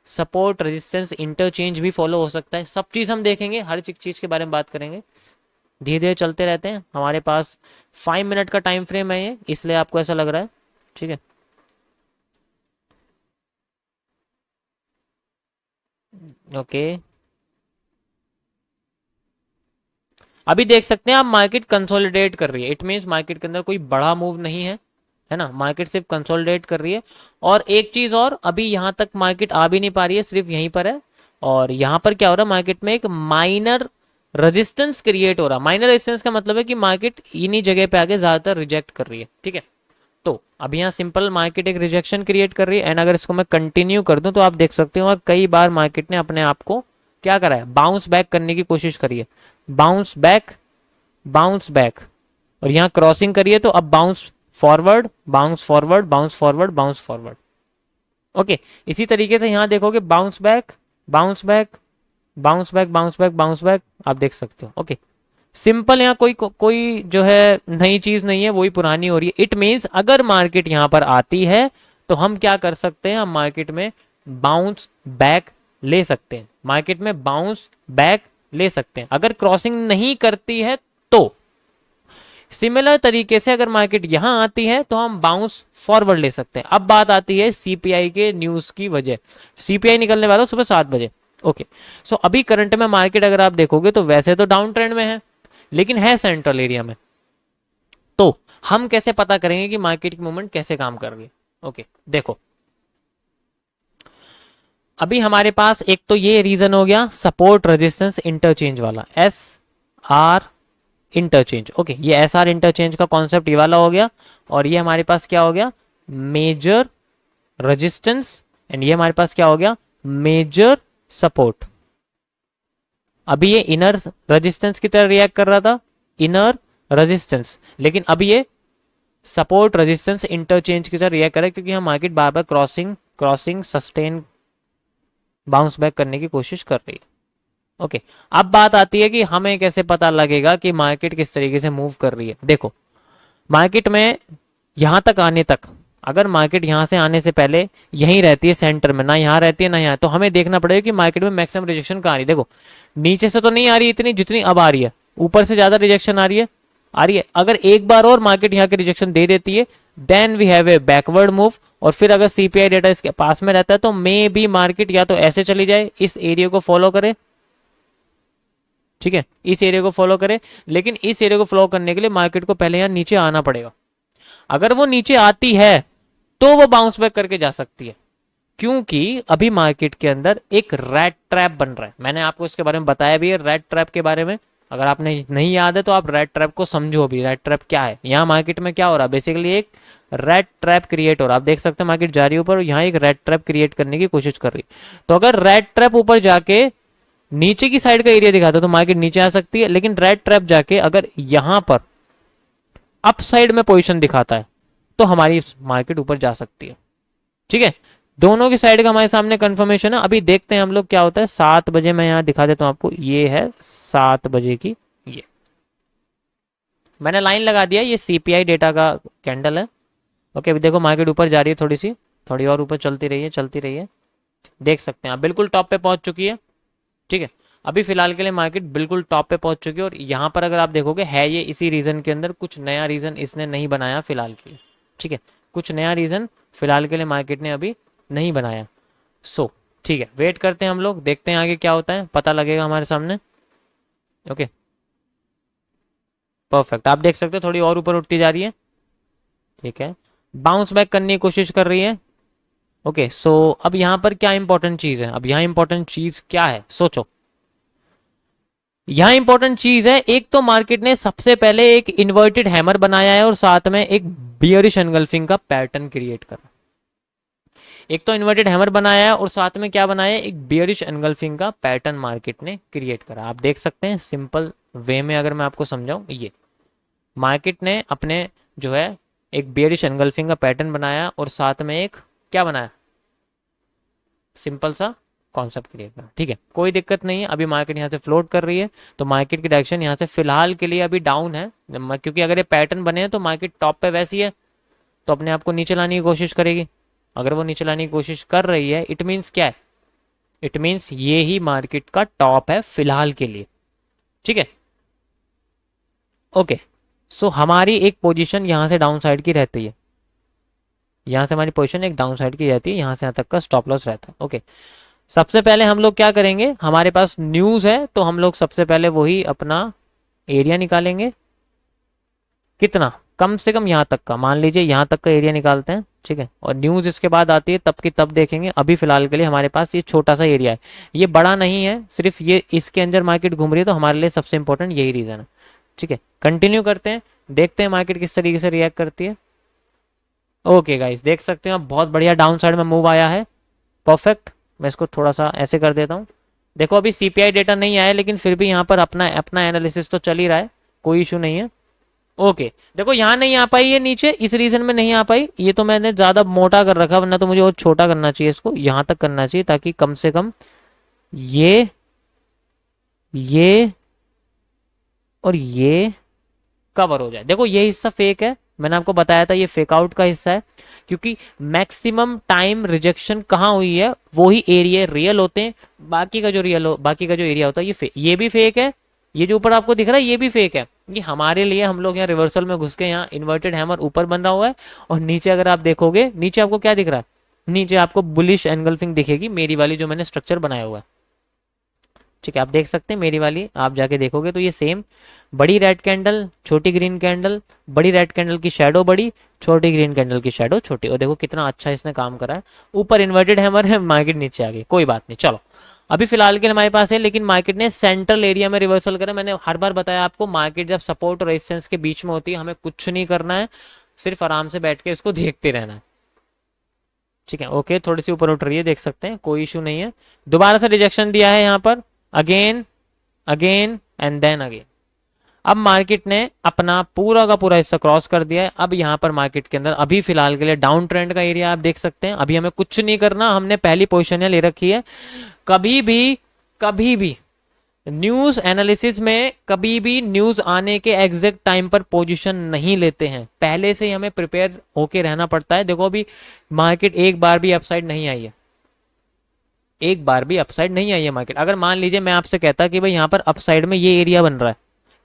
सपोर्ट रेजिस्टेंस इंटरचेंज भी फॉलो हो सकता है। सब चीज़ हम देखेंगे, हर चीज़ के बारे में बात करेंगे, धीरे धीरे चलते रहते हैं। हमारे पास 5 मिनट का टाइम फ्रेम है ये, इसलिए आपको ऐसा लग रहा है, ठीक है। ओके, अभी देख सकते हैं आप मार्केट कंसोलिडेट कर रही है। इट मीन्स मार्केट के अंदर कोई बड़ा मूव नहीं है ना, मार्केट सिर्फ कंसोलिडेट कर रही है। और एक चीज और, अभी यहाँ तक मार्केट आ भी नहीं पा रही है, सिर्फ यहीं पर है। और यहाँ पर क्या हो रहा है, मार्केट में एक माइनर रेजिस्टेंस क्रिएट हो रहा है। माइनर रेजिस्टेंस का मतलब है कि मार्केट इन्हीं जगह पे आके ज्यादातर रिजेक्ट कर रही है, ठीक है। तो अब यहाँ सिंपल मार्केट एक रिजेक्शन क्रिएट कर रही है। एंड अगर इसको मैं कंटिन्यू कर दूं तो आप देख सकते हो कई बार मार्केट ने अपने आप को क्या करा है, बाउंस बैक करने की कोशिश करी है। बाउंस बैक, बाउंस बैक, और यहाँ क्रॉसिंग करिए तो अब bounce forward, bounce forward, bounce forward, bounce forward, okay. इसी तरीके से यहाँ देखोगे bounce back, bounce back, bounce back, bounce back, bounce back, आप देख सकते हो, ओके। सिंपल, यहाँ कोई जो है नई चीज नहीं है, वही पुरानी हो रही है। इट मीन्स अगर मार्केट यहाँ पर आती है तो हम क्या कर सकते हैं, हम मार्केट में बाउंस बैक ले सकते हैं, मार्केट में बाउंस बैक ले सकते हैं। अगर क्रॉसिंग नहीं करती है तो सिमिलर तरीके से अगर मार्केट यहां आती है तो हम बाउंस फॉरवर्ड ले सकते हैं। अब बात आती है सीपीआई के न्यूज की वजह, सीपीआई निकलने वाला सुबह 7 बजे, ओके। सो अभी करंट में मार्केट अगर आप देखोगे तो वैसे तो डाउन ट्रेंड में है लेकिन है सेंट्रल एरिया में। तो हम कैसे पता करेंगे कि मार्केट की मूवमेंट कैसे काम कर रही है, ओके। देखो अभी हमारे पास एक तो ये रीजन हो गया सपोर्ट रेजिस्टेंस इंटरचेंज वाला, एस आर इंटरचेंज, ओके। ये एस आर इंटरचेंज का कॉन्सेप्ट ये वाला हो गया। और ये हमारे पास क्या हो गया, मेजर रेजिस्टेंस, एंड ये हमारे पास क्या हो गया, मेजर सपोर्ट। अभी ये इनर रेजिस्टेंस की तरह रिएक्ट कर रहा था, इनर रेजिस्टेंस, लेकिन अभी ये सपोर्ट रेजिस्टेंस इंटरचेंज की तरह रिएक्ट कर रहा है, क्योंकि हम मार्केट बार बार crossing crossing sustain bounce back करने की कोशिश कर रही है, ओके। अब बात आती है कि हमें कैसे पता लगेगा कि मार्केट किस तरीके से मूव कर रही है। देखो मार्केट में यहां तक आने तक, अगर मार्केट यहां से आने से पहले यहीं रहती है सेंटर में, ना यहां रहती है ना यहां, तो हमें देखना पड़ेगा कि मार्केट में मैक्सिमम रिजेक्शन कहां आ रही है। देखो नीचे से तो नहीं आ रही इतनी जितनी अब आ रही है, ऊपर से ज्यादा रिजेक्शन आ रही है। अगर एक बार और मार्केट यहाँ के रिजेक्शन दे देती है then we have a backward move. और फिर अगर सीपीआई डेटा इसके पास में रहता है तो मे बी मार्केट या तो ऐसे चली जाए, इस एरिया को फॉलो करे, ठीक है, इस एरिया को फॉलो करे। लेकिन इस एरिया को फॉलो करने के लिए मार्केट को पहले यहां नीचे आना पड़ेगा। अगर वो नीचे आती है तो वो बाउंस बैक करके जा सकती है, क्योंकि अभी मार्केट के अंदर एक रेड ट्रैप बन रहा है। मैंने आपको इसके बारे में बताया भी है, रेड ट्रैप के बारे में। अगर आपने नहीं याद है तो आप रेड ट्रैप को समझो अभी, रेड ट्रैप क्या है। यहाँ मार्केट में क्या हो रहा है, बेसिकली एक रेड ट्रैप क्रिएट हो रहा है। आप देख सकते हैं मार्केट जा रही है ऊपर, यहाँ एक रेड ट्रैप क्रिएट करने की कोशिश कर रही है। तो अगर रेड ट्रैप ऊपर जाके नीचे की साइड का एरिया दिखाता है तो मार्केट नीचे आ सकती है, लेकिन रेड ट्रैप जाके अगर यहां पर अप साइड में पोजीशन दिखाता है तो हमारी मार्केट ऊपर जा सकती है, ठीक है। दोनों की साइड का हमारे सामने कंफर्मेशन है। अभी देखते हैं हम लोग क्या होता है। 7 बजे मैं यहाँ दिखा देता हूँ आपको, ये है 7 बजे की, ये मैंने लाइन लगा दिया, ये सीपीआई डेटा का कैंडल है, ओके। अभी देखो मार्केट ऊपर जा रही है थोड़ी सी, थोड़ी और ऊपर चलती रही है, चलती रही है। देख सकते हैं आप बिल्कुल टॉप पे पहुंच चुकी है। ठीक है, अभी फिलहाल के लिए मार्केट बिल्कुल टॉप पे पहुंच चुकी है, और यहाँ पर अगर आप देखोगे है ये इसी रीजन के अंदर, कुछ नया रीजन इसने नहीं बनाया फिलहाल के लिए। ठीक है, कुछ नया रीजन फिलहाल के लिए मार्केट ने अभी नहीं बनाया। सो ठीक है, वेट करते हैं हम लोग, देखते हैं आगे क्या होता है, पता लगेगा हमारे सामने। ओके परफेक्ट, आप देख सकते हो थोड़ी और ऊपर उठती जा रही है। ठीक है, बाउंस बैक करने की कोशिश कर रही है। ओके सो अब यहाँ पर क्या इंपॉर्टेंट चीज है, अब यहाँ इंपॉर्टेंट चीज क्या है सोचो। यहाँ इंपॉर्टेंट चीज है, एक तो मार्केट ने सबसे पहले एक इन्वर्टेड हैमर बनाया है और साथ में एक बियरिश एनगल्फिंग का पैटर्न क्रिएट करा। एक तो इन्वर्टेड हैमर बनाया है और साथ में क्या बनाया है, एक बियरिश एनगल्फिंग का पैटर्न मार्केट ने क्रिएट करा। आप देख सकते हैं सिंपल वे में अगर मैं आपको समझाऊं, ये मार्केट ने अपने जो है एक बियरिश एनगल्फिंग का पैटर्न बनाया और साथ में एक क्या बनाया, सिंपल सा कॉन्सेप्ट क्रिएट करा। ठीक है, कोई दिक्कत नहीं है, अभी मार्केट यहाँ से फ्लोट कर रही है, तो मार्केट की डायरेक्शन यहाँ से फिलहाल के लिए अभी डाउन है, क्योंकि अगर ये पैटर्न बने हैं तो मार्केट टॉप पे वैसी है तो अपने आप को नीचे लाने की कोशिश करेगी। अगर वो नीचे लाने की कोशिश कर रही है, इट मीन्स क्या है, इट मीन्स ये ही मार्केट का टॉप है फिलहाल के लिए। ठीक है, ओके सो हमारी एक पोजीशन यहाँ से डाउन साइड की रहती है, यहाँ से हमारी पोजीशन एक डाउन साइड की रहती है, यहाँ से यहाँ तक का स्टॉप लॉस रहता है। ओके, सबसे पहले हम लोग क्या करेंगे, हमारे पास न्यूज है तो हम लोग सबसे पहले वही अपना एरिया निकालेंगे, कितना, कम से कम यहाँ तक का, मान लीजिए यहाँ तक का एरिया निकालते हैं। ठीक है, और न्यूज इसके बाद आती है तब की तब देखेंगे। अभी फिलहाल के लिए हमारे पास ये छोटा सा एरिया है, ये बड़ा नहीं है, सिर्फ ये इसके अंदर मार्केट घूम रही है, तो हमारे लिए सबसे इंपॉर्टेंट यही रीजन है। ठीक है, कंटिन्यू करते हैं, देखते हैं मार्केट किस तरीके से रिएक्ट करती है। ओके गाइस, देख सकते हैं आप बहुत बढ़िया डाउन साइड में मूव आया है। परफेक्ट, मैं इसको थोड़ा सा ऐसे कर देता हूँ। देखो अभी सीपीआई डेटा नहीं आया, लेकिन फिर भी यहाँ पर अपना अपना एनालिसिस तो चल ही रहा है, कोई इशू नहीं है। ओके देखो यहाँ नहीं आ पाई ये नीचे, इस रीजन में नहीं आ पाई, ये तो मैंने ज्यादा मोटा कर रखा, वरना तो मुझे और छोटा करना चाहिए, इसको यहाँ तक करना चाहिए ताकि कम से कम ये और ये कवर हो जाए। देखो ये हिस्सा फेक है, मैंने आपको बताया था ये फेक आउट का हिस्सा है, क्योंकि मैक्सिमम टाइम रिजेक्शन कहाँ हुई है, वो ही एरिया रियल होते हैं, बाकी का जो बाकी का जो एरिया होता है ये भी फेक है। ये जो ऊपर आपको दिख रहा है ये भी फेक है, ये हमारे लिए, हम लोग यहाँ रिवर्सल में घुस के यहाँ इन्वर्टेड हैमर ऊपर बन रहा हुआ है, और नीचे अगर आप देखोगे नीचे आपको क्या दिख रहा है, नीचे आपको बुलिश एनगल्फिंग दिखेगी, मेरी वाली जो मैंने स्ट्रक्चर बनाया हुआ है। ठीक है, आप देख सकते हैं मेरी वाली, आप जाके देखोगे तो ये सेम, बड़ी रेड कैंडल, छोटी ग्रीन कैंडल, बड़ी रेड कैंडल की शेडो बड़ी, छोटी ग्रीन कैंडल की शेडो छोटी, और देखो कितना अच्छा इसने काम करा है। ऊपर इन्वर्टेड हैमर है, मार्केट नीचे आ गई, कोई बात नहीं, चलो अभी फिलहाल के लिए हमारे पास है, लेकिन मार्केट ने सेंट्रल एरिया में रिवर्सल करा। मैंने हर बार बताया आपको, मार्केट जब सपोर्ट और रेजिस्टेंस के बीच में होती है, हमें कुछ नहीं करना है, सिर्फ आराम से बैठ के इसको देखते रहना है। ठीक है, ओके थोड़ी सी ऊपर उठ रही है, देख सकते हैं, कोई इशू नहीं है। दोबारा से रिजेक्शन दिया है यहाँ पर, again again and then again. अब मार्केट ने अपना पूरा का पूरा हिस्सा क्रॉस कर दिया है। अब यहाँ पर मार्केट के अंदर अभी फिलहाल के लिए डाउन ट्रेंड का एरिया आप देख सकते हैं, अभी हमें कुछ नहीं करना, हमने पहली पोजीशन ले रखी है। कभी भी न्यूज एनालिसिस में कभी भी न्यूज आने के एग्जैक्ट टाइम पर पोजीशन नहीं लेते हैं, पहले से ही हमें प्रिपेयर होके रहना पड़ता है। देखो अभी मार्केट एक बार भी अपसाइड नहीं आई है, एक बार भी अपसाइड नहीं आई है मार्केट। अगर मान लीजिए मैं आपसे कहता कि भाई यहाँ पर अपसाइड में ये एरिया बन रहा है,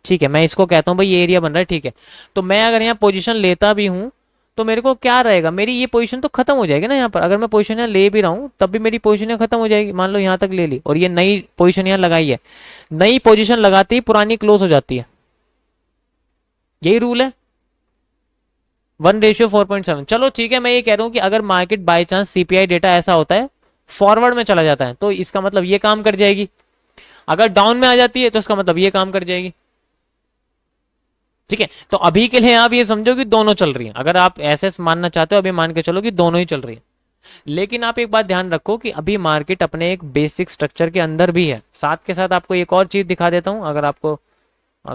ठीक है, मैं इसको कहता हूँ भाई ये एरिया बन रहा है, ठीक है, तो मैं अगर यहाँ पोजीशन लेता भी हूँ तो मेरे को क्या रहेगा, मेरी ये पोजीशन तो खत्म हो जाएगी ना। यहाँ पर अगर मैं पोजीशन यहाँ ले भी रहा हूँ तब भी मेरी पोजीशन यहाँ खत्म हो जाएगी। मान लो यहाँ तक ले ली और ये नई पोजीशन यहाँ लगाई है, नई पोजीशन लगाते ही पुरानी क्लोज हो जाती है, यही रूल है 1:4.7। चलो ठीक है, मैं ये कह रहा हूँ कि अगर market by chance CPI data ऐसा होता है फॉरवर्ड में चला जाता है तो इसका मतलब ये काम कर जाएगी, अगर डाउन में आ जाती है तो इसका मतलब ये काम कर जाएगी। ठीक है, तो अभी के लिए आप ये समझो कि दोनों चल रही हैं। अगर आप ऐसे मानना चाहते हो अभी मान के चलो कि दोनों ही चल रही है, लेकिन आप एक बात ध्यान रखो कि अभी मार्केट अपने एक बेसिक स्ट्रक्चर के अंदर भी है। साथ के साथ आपको एक और चीज दिखा देता हूं, अगर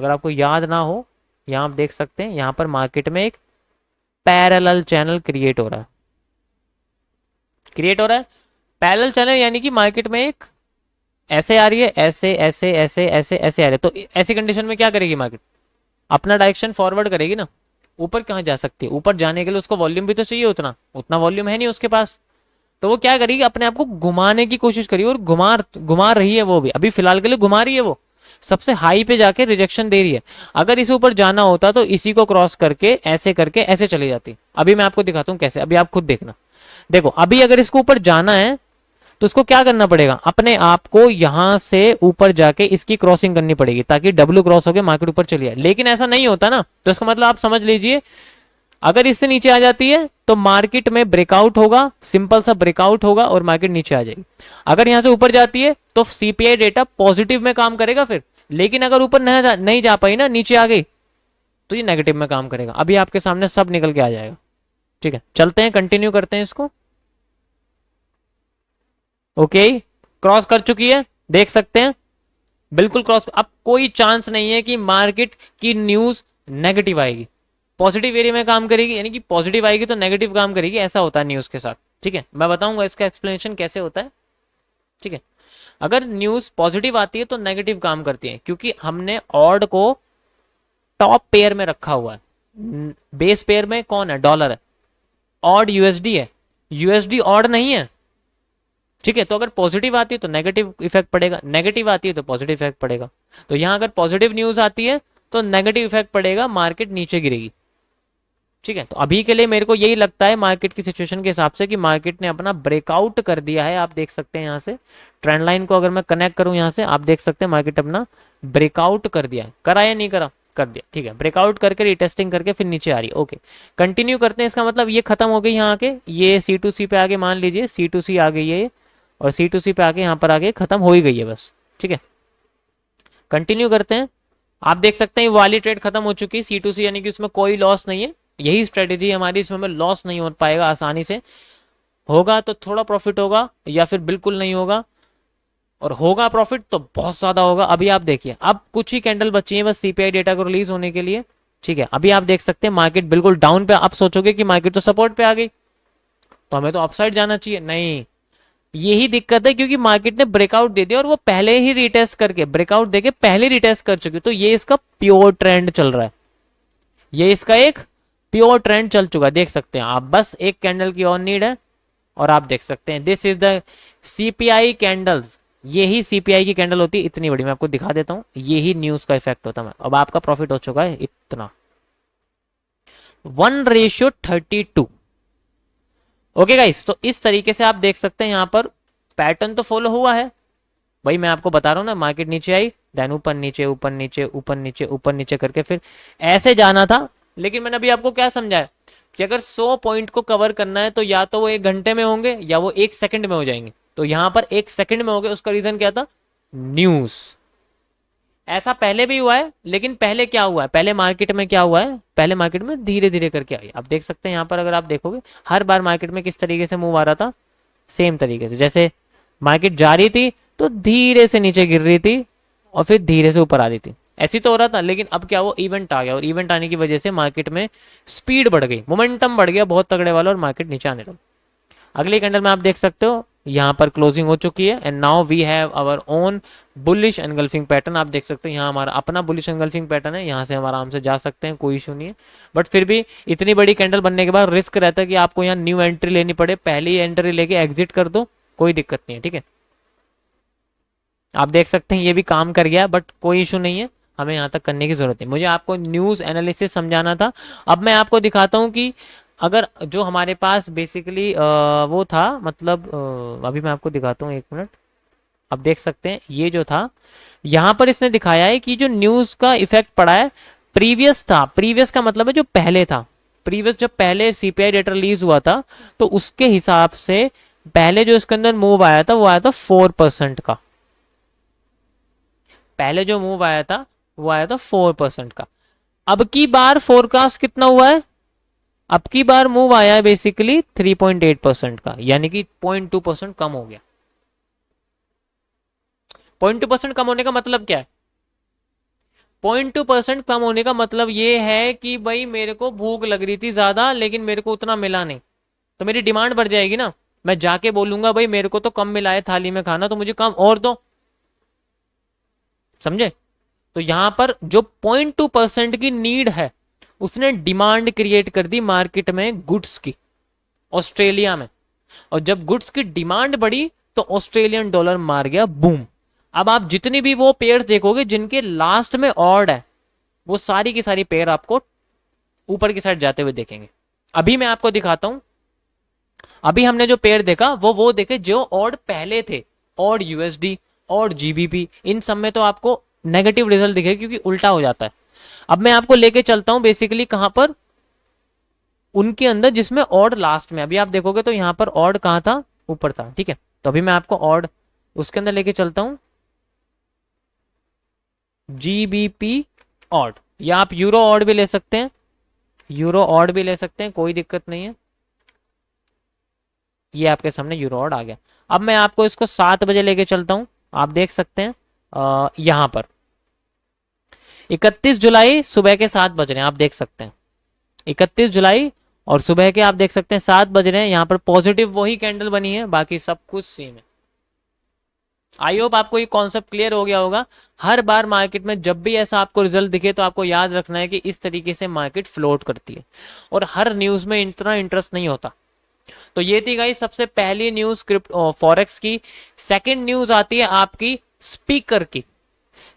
आपको याद ना हो, यहां आप देख सकते हैं यहां पर मार्केट में एक पैरेलल चैनल क्रिएट हो रहा है। पैरेलल चैनल यानी कि मार्केट में एक ऐसे आ रही है, ऐसे ऐसे ऐसे ऐसे ऐसे आ रही है, तो ऐसी कंडीशन में क्या करेगी मार्केट, अपना डायरेक्शन फॉरवर्ड करेगी ना। ऊपर कहाँ जा सकती है? ऊपर जाने के लिए उसको वॉल्यूम भी तो चाहिए, उतना उतना वॉल्यूम है नहीं उसके पास। तो वो क्या करेगी, अपने आप को घुमाने की कोशिश करी, और घुमा घुमा रही है वो भी, अभी फिलहाल के लिए घुमा रही है वो, सबसे हाई पे जाके रिजेक्शन दे रही है। अगर इसे ऊपर जाना होता तो इसी को क्रॉस करके ऐसे चली जाती। अभी मैं आपको दिखाता हूँ कैसे, अभी आप खुद देखना। देखो अभी अगर इसको ऊपर जाना है तो उसको क्या करना पड़ेगा, अपने आप को यहां से ऊपर जाके इसकी क्रॉसिंग करनी पड़ेगी ताकि डब्ल्यू क्रॉस होकर मार्केट ऊपर चली जाए। लेकिन ऐसा नहीं होता ना, तो इसका मतलब आप समझ लीजिए, अगर इससे नीचे आ जाती है तो मार्केट में ब्रेकआउट होगा, सिंपल सा ब्रेकआउट होगा और मार्केट नीचे आ जाएगी। अगर यहां से ऊपर जाती है तो सीपीआई डेटा पॉजिटिव में काम करेगा फिर, लेकिन अगर ऊपर नहीं जा पाई ना, नीचे आ गई, तो ये नेगेटिव में काम करेगा। अभी आपके सामने सब निकल के आ जाएगा। ठीक है, चलते हैं, कंटिन्यू करते हैं इसको। ओके, क्रॉस कर चुकी है, देख सकते हैं, बिल्कुल क्रॉस। अब कोई चांस नहीं है कि मार्केट की न्यूज नेगेटिव आएगी, पॉजिटिव एरिया में काम करेगी, यानी कि पॉजिटिव आएगी तो नेगेटिव काम करेगी, ऐसा होता है न्यूज के साथ। ठीक है, मैं बताऊंगा इसका एक्सप्लेनेशन कैसे होता है। ठीक है, अगर न्यूज पॉजिटिव आती है तो नेगेटिव काम करती है, क्योंकि हमने ऑड को टॉप पेयर में रखा हुआ है। बेस पेयर में कौन है, डॉलर है, ऑड यूएसडी है, यूएसडी ऑड नहीं है। ठीक है, तो अगर पॉजिटिव आती है तो नेगेटिव इफेक्ट पड़ेगा, नेगेटिव आती है तो पॉजिटिव इफेक्ट पड़ेगा। तो यहां अगर पॉजिटिव न्यूज आती है तो नेगेटिव इफेक्ट पड़ेगा, मार्केट नीचे गिरेगी। ठीक है, तो अभी के लिए मेरे को यही लगता है मार्केट की सिचुएशन के हिसाब से कि मार्केट ने अपना ब्रेकआउट कर दिया है। आप देख सकते हैं यहाँ से ट्रेंड लाइन को अगर मैं कनेक्ट करूं यहाँ से, आप देख सकते हैं मार्केट अपना ब्रेकआउट कर दिया है। करा या नहीं करा, कर दिया। ठीक है, ब्रेकआउट करके रिटेस्टिंग करके फिर नीचे आ रही है। ओके, कंटिन्यू करते हैं। इसका मतलब ये खत्म हो गई यहाँ आके, ये C2C पे आगे मान लीजिए C2C आ गई है, और C2C पे आके यहाँ पर आगे खत्म हो ही गई है बस। ठीक है, कंटिन्यू करते हैं। आप देख सकते हैं वाली ट्रेड खत्म हो चुकी है C2C, यानी कि उसमें कोई लॉस नहीं है। यही स्ट्रेटेजी हमारी, इसमें हमें लॉस नहीं हो पाएगा आसानी से, होगा तो थोड़ा प्रॉफिट होगा या फिर बिल्कुल नहीं होगा, और होगा प्रॉफिट तो बहुत ज्यादा होगा। अभी आप देखिए, अब कुछ ही कैंडल बची है बस सीपीआई डेटा को रिलीज होने के लिए। ठीक है, अभी आप देख सकते हैं मार्केट बिल्कुल डाउन पे। आप सोचोगे कि मार्केट तो सपोर्ट पे आ गई तो हमें तो अपसाइड जाना चाहिए, नहीं, यही दिक्कत है, क्योंकि मार्केट ने ब्रेकआउट दे दिया और वो पहले ही रिटेस्ट करके, ब्रेकआउट देके पहले रिटेस्ट कर चुकी, तो ये इसका प्योर ट्रेंड चल रहा है, ये इसका एक प्योर ट्रेंड चल चुका है। देख सकते हैं आप, बस एक कैंडल की और नीड है, और आप देख सकते हैं this is the CPI candles. यही सीपीआई की कैंडल होती है, इतनी बड़ी। मैं आपको दिखा देता हूं, यही न्यूज का इफेक्ट होता है। अब आपका प्रॉफिट हो चुका है इतना, 1:32। ओके गाइस, तो इस तरीके से आप देख सकते हैं, यहां पर पैटर्न तो फॉलो हुआ है। भाई मैं आपको बता रहा हूं ना, मार्केट नीचे आई, देन ऊपर नीचे ऊपर नीचे ऊपर नीचे ऊपर नीचे करके फिर ऐसे जाना था। लेकिन मैंने अभी आपको क्या समझाया कि अगर 100 पॉइंट को कवर करना है तो या तो वो 1 घंटे में होंगे या वो 1 सेकंड में हो जाएंगे। तो यहां पर 1 सेकंड में हो गए, उसका रीजन क्या था, न्यूज। ऐसा पहले भी हुआ है, लेकिन पहले क्या हुआ है, पहले मार्केट में क्या हुआ है, पहले मार्केट में धीरे धीरे करके आई। आप देख सकते हैं यहां पर, अगर आप देखोगे हर बार मार्केट में किस तरीके से मूव आ रहा था, सेम तरीके से। जैसे मार्केट जा रही थी तो धीरे से नीचे गिर रही थी और फिर धीरे से ऊपर आ रही थी, ऐसी तो हो रहा था। लेकिन अब क्या, वो इवेंट आ गया, और इवेंट आने की वजह से मार्केट में स्पीड बढ़ गई, मोमेंटम बढ़ गया बहुत तगड़े वाला, और मार्केट नीचे आने लगा। अगले कैंडल में आप देख सकते हो यहाँ पर क्लोजिंग हो चुकी है, and now we have our own bullish engulfing pattern. आप देख सकते हैं यहाँ हमारा अपना बुलिश एनगल्फिंग पैटर्न है, यहाँ से हम आराम से जा सकते हैं, कोई इशू नहीं है। बट फिर भी इतनी बड़ी कैंडल बनने के बाद रिस्क रहता है कि आपको यहाँ न्यू एंट्री लेनी पड़े, पहली एंट्री लेके एग्जिट कर दो, कोई दिक्कत नहीं है। ठीक है, आप देख सकते हैं ये भी काम कर गया, बट कोई इशू नहीं है, हमें यहाँ तक करने की जरूरत नहीं। मुझे आपको न्यूज एनालिसिस समझाना था। अब मैं आपको दिखाता हूँ कि अगर जो हमारे पास बेसिकली वो था, मतलब अभी मैं आपको दिखाता हूँ, 1 मिनट। अब देख सकते हैं ये जो था, यहाँ पर इसने दिखाया है कि जो न्यूज का इफेक्ट पड़ा है, प्रीवियस था, प्रीवियस का मतलब है जो पहले था, प्रीवियस जब पहले सीपीआई डेटा रिलीज हुआ था तो उसके हिसाब से पहले जो इसके अंदर मूव आया था वो आया था 4% का। पहले जो मूव आया था वो आया था 4% का। अब की बार फोरकास्ट कितना हुआ है, अब की बार मूव आया है बेसिकली 3.8% का, यानी कि 0.2% कम हो गया। 0.2% कम होने का मतलब क्या है, 0.2% कम होने का मतलब ये है कि भाई मेरे को भूख लग रही थी ज्यादा, लेकिन मेरे को उतना मिला नहीं, तो मेरी डिमांड बढ़ जाएगी ना। मैं जाके बोलूंगा भाई मेरे को तो कम मिला है थाली में खाना, तो मुझे कम और दो, समझे। तो यहां पर जो 0.2% की नीड है उसने डिमांड क्रिएट कर दी मार्केट में गुड्स की, ऑस्ट्रेलिया में। और जब गुड्स की डिमांड बढ़ी तो ऑस्ट्रेलियन डॉलर मार गया बूम। अब आप जितनी भी वो पेयर देखोगे जिनके लास्ट में ऑड है, वो सारी की सारी पेयर आपको ऊपर की साइड जाते हुए देखेंगे। अभी मैं आपको दिखाता हूं, अभी हमने जो पेयर देखा वो देखे जो ऑड पहले थे, ऑड यूएसडी, ऑड जीबीपी, इन सब में तो आपको नेगेटिव रिजल्ट दिखे क्योंकि उल्टा हो जाता है। अब मैं आपको लेके चलता हूं बेसिकली कहां पर, उनके अंदर जिसमें ऑड लास्ट में। अभी आप देखोगे तो यहां पर ऑड कहां था, ऊपर था, ठीक है। तो अभी मैं आपको ऑड उसके अंदर लेके चलता हूं, जीबीपी ऑड, या आप यूरो ऑड भी ले सकते हैं, यूरो ऑड भी ले सकते हैं, कोई दिक्कत नहीं है। ये आपके सामने यूरो ऑड आ गया। अब मैं आपको इसको 7 बजे लेके चलता हूं, आप देख सकते हैं यहां पर 31 जुलाई सुबह के 7 बज रहे हैं, आप देख सकते हैं 31 जुलाई और सुबह के आप देख सकते हैं 7 बज रहे हैं। यहां पर पॉजिटिव वही कैंडल बनी है, बाकी सब कुछ सेम है। आई होप आपको ये कॉन्सेप्ट क्लियर हो गया होगा। हर बार मार्केट में जब भी ऐसा आपको रिजल्ट दिखे तो आपको याद रखना है कि इस तरीके से मार्केट फ्लोट करती है और हर न्यूज में इतना इंटरेस्ट नहीं होता। तो ये थी गाइस सबसे पहली न्यूज क्रिप्टो फॉरेक्स की। सेकंड न्यूज आती है आपकी स्पीकर की।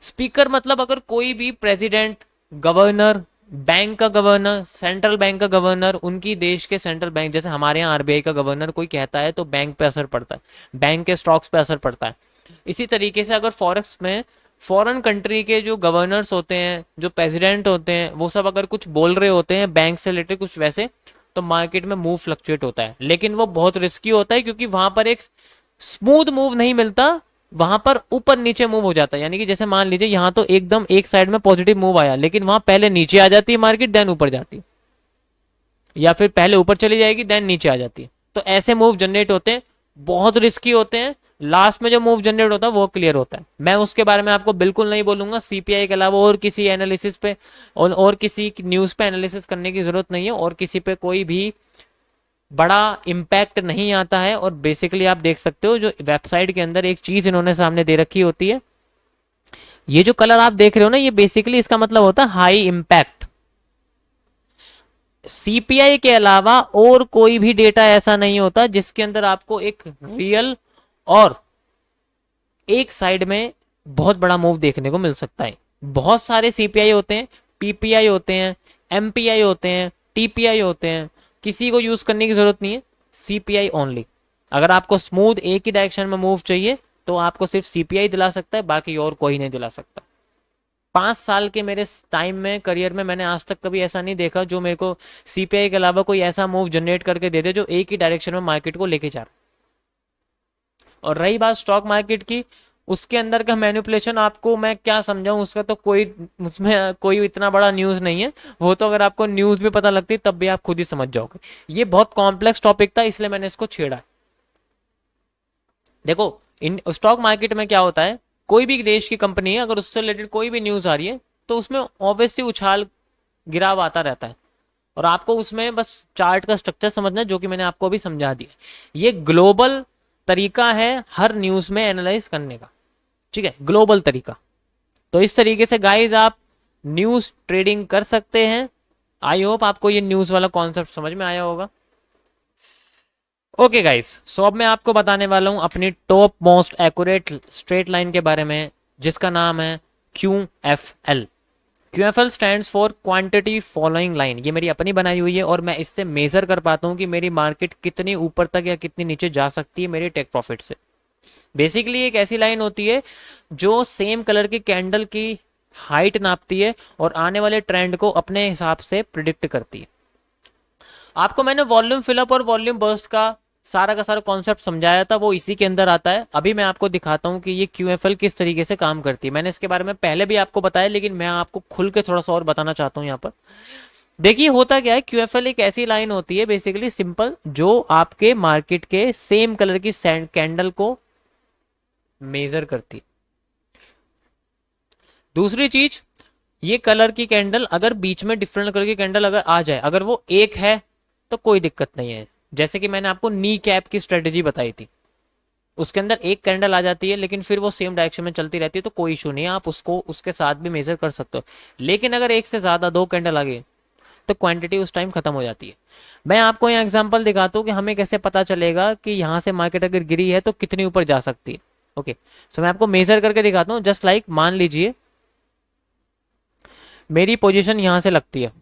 स्पीकर मतलब अगर कोई भी प्रेसिडेंट, गवर्नर, बैंक का गवर्नर, सेंट्रल बैंक का गवर्नर, उनकी देश के सेंट्रल बैंक, जैसे हमारे यहाँ आरबीआई का गवर्नर कोई कहता है तो बैंक पे असर पड़ता है, बैंक के स्टॉक्स पे असर पड़ता है। इसी तरीके से अगर फॉरेक्स में फॉरेन कंट्री के जो गवर्नर्स होते हैं, जो प्रेसिडेंट होते हैं, वो सब अगर कुछ बोल रहे होते हैं बैंक से रिलेटेड कुछ वैसे, तो मार्केट में मूव फ्लक्चुएट होता है। लेकिन वो बहुत रिस्की होता है क्योंकि वहां पर एक स्मूथ मूव नहीं मिलता, वहां पर ऊपर नीचे मूव हो जाता है। यानी कि जैसे मान लीजिए यहां तो एकदम एक साइड में पॉजिटिव मूव आया, लेकिन वहां पहले नीचे आ जाती है मार्केट, देन ऊपर जाती है, या फिर पहले ऊपर चली जाएगी देन नीचे आ जाती है। तो ऐसे मूव जनरेट होते हैं, बहुत रिस्की होते हैं। लास्ट में जो मूव जनरेट होता है वो क्लियर होता है। मैं उसके बारे में आपको बिल्कुल नहीं बोलूंगा, सीपीआई के अलावा और किसी एनालिसिस पे और किसी न्यूज पे एनालिसिस करने की जरूरत नहीं है, और किसी पे कोई भी बड़ा इम्पैक्ट नहीं आता है। और बेसिकली आप देख सकते हो जो वेबसाइट के अंदर एक चीज इन्होंने सामने दे रखी होती है, ये जो कलर आप देख रहे हो ना, ये बेसिकली इसका मतलब होता है हाई इम्पैक्ट। सीपीआई के अलावा और कोई भी डेटा ऐसा नहीं होता जिसके अंदर आपको एक रियल और एक साइड में बहुत बड़ा मूव देखने को मिल सकता है। बहुत सारे सीपीआई होते हैं, पीपीआई होते हैं, एमपीआई होते हैं, टीपीआई होते हैं, किसी को यूज करने की जरूरत नहीं है, सीपीआई ओनली। अगर आपको स्मूथ एक ही डायरेक्शन में मूव चाहिए तो आपको सिर्फ सीपीआई दिला सकता है, बाकी और कोई नहीं दिला सकता। 5 साल के मेरे टाइम में, करियर में, मैंने आज तक कभी ऐसा नहीं देखा जो मेरे को सीपीआई के अलावा कोई ऐसा मूव जनरेट करके दे दे जो एक ही डायरेक्शन में मार्केट को लेके जा रहा। और रही बात स्टॉक मार्केट की, उसके अंदर का मैनिपुलेशन आपको मैं क्या समझाऊं, उसका तो कोई, उसमें कोई इतना बड़ा न्यूज नहीं है। वो तो अगर आपको न्यूज भी पता लगती तब भी आप खुद ही समझ जाओगे। ये बहुत कॉम्प्लेक्स टॉपिक था इसलिए मैंने इसको छेड़ा। देखो इन स्टॉक मार्केट में क्या होता है, कोई भी देश की कंपनी है अगर उससे रिलेटेड कोई भी न्यूज आ रही है तो उसमें ऑब्वियसली उछाल गिराव आता रहता है, और आपको उसमें बस चार्ट का स्ट्रक्चर समझना है जो कि मैंने आपको अभी समझा दिया। ये ग्लोबल तरीका है हर न्यूज में एनालाइज करने का, ठीक है, ग्लोबल तरीका। तो इस तरीके से गाइज आप न्यूज ट्रेडिंग कर सकते हैं। आई होप आपको ये न्यूज वाला कॉन्सेप्ट समझ में आया होगा। ओके गाइस, सो अब मैं आपको बताने वाला हूं अपनी top most accurate straight line के बारे में, जिसका नाम है QFL। QFL stands for quantity following line. ये मेरी अपनी बनाई हुई है और मैं इससे मेजर कर पाता हूं कि मेरी मार्केट कितनी ऊपर तक या कितनी नीचे जा सकती है मेरे टेक प्रॉफिट से। बेसिकली एक ऐसी लाइन होती है जो सेम कलर की कैंडल की हाइट नापती है और आने वाले ट्रेंड को अपने हिसाब से प्रिडिक्ट करती है। आपको मैंने वॉल्यूम फिलअप और वॉल्यूम बर्स्ट का सारा कॉन्सेप्ट समझाया था, वो इसी के अंदर आता है। अभी मैं आपको दिखाता हूं कि ये QFL किस तरीके से काम करती है। मैंने इसके बारे में पहले भी आपको बताया, लेकिन मैं आपको खुल के थोड़ा सा और बताना चाहता हूं। यहाँ पर देखिए होता क्या है, QFL एक ऐसी लाइन होती है बेसिकली सिंपल, जो आपके मार्केट के सेम कलर की कैंडल को मेजर करती है। दूसरी चीज, ये कलर की कैंडल अगर बीच में डिफरेंट कलर की कैंडल अगर आ जाए, अगर वो एक है तो कोई दिक्कत नहीं है। जैसे कि मैंने आपको नी कैप की स्ट्रेटेजी बताई थी, उसके अंदर एक कैंडल आ जाती है लेकिन फिर वो सेम डायरेक्शन में चलती रहती है तो कोई इशू नहीं है, आप उसको उसके साथ भी मेजर कर सकते हो। लेकिन अगर एक से ज्यादा 2 कैंडल आ गए तो क्वांटिटी उस टाइम खत्म हो जाती है। मैं आपको यहाँ एग्जांपल दिखाता हूँ कि हमें कैसे पता चलेगा कि यहाँ से मार्केट अगर गिरी है तो कितनी ऊपर जा सकती है। ओके, सो मैं आपको मेजर करके दिखाता हूँ। जस्ट लाइक मान लीजिए मेरी पोजीशन यहाँ से लगती है,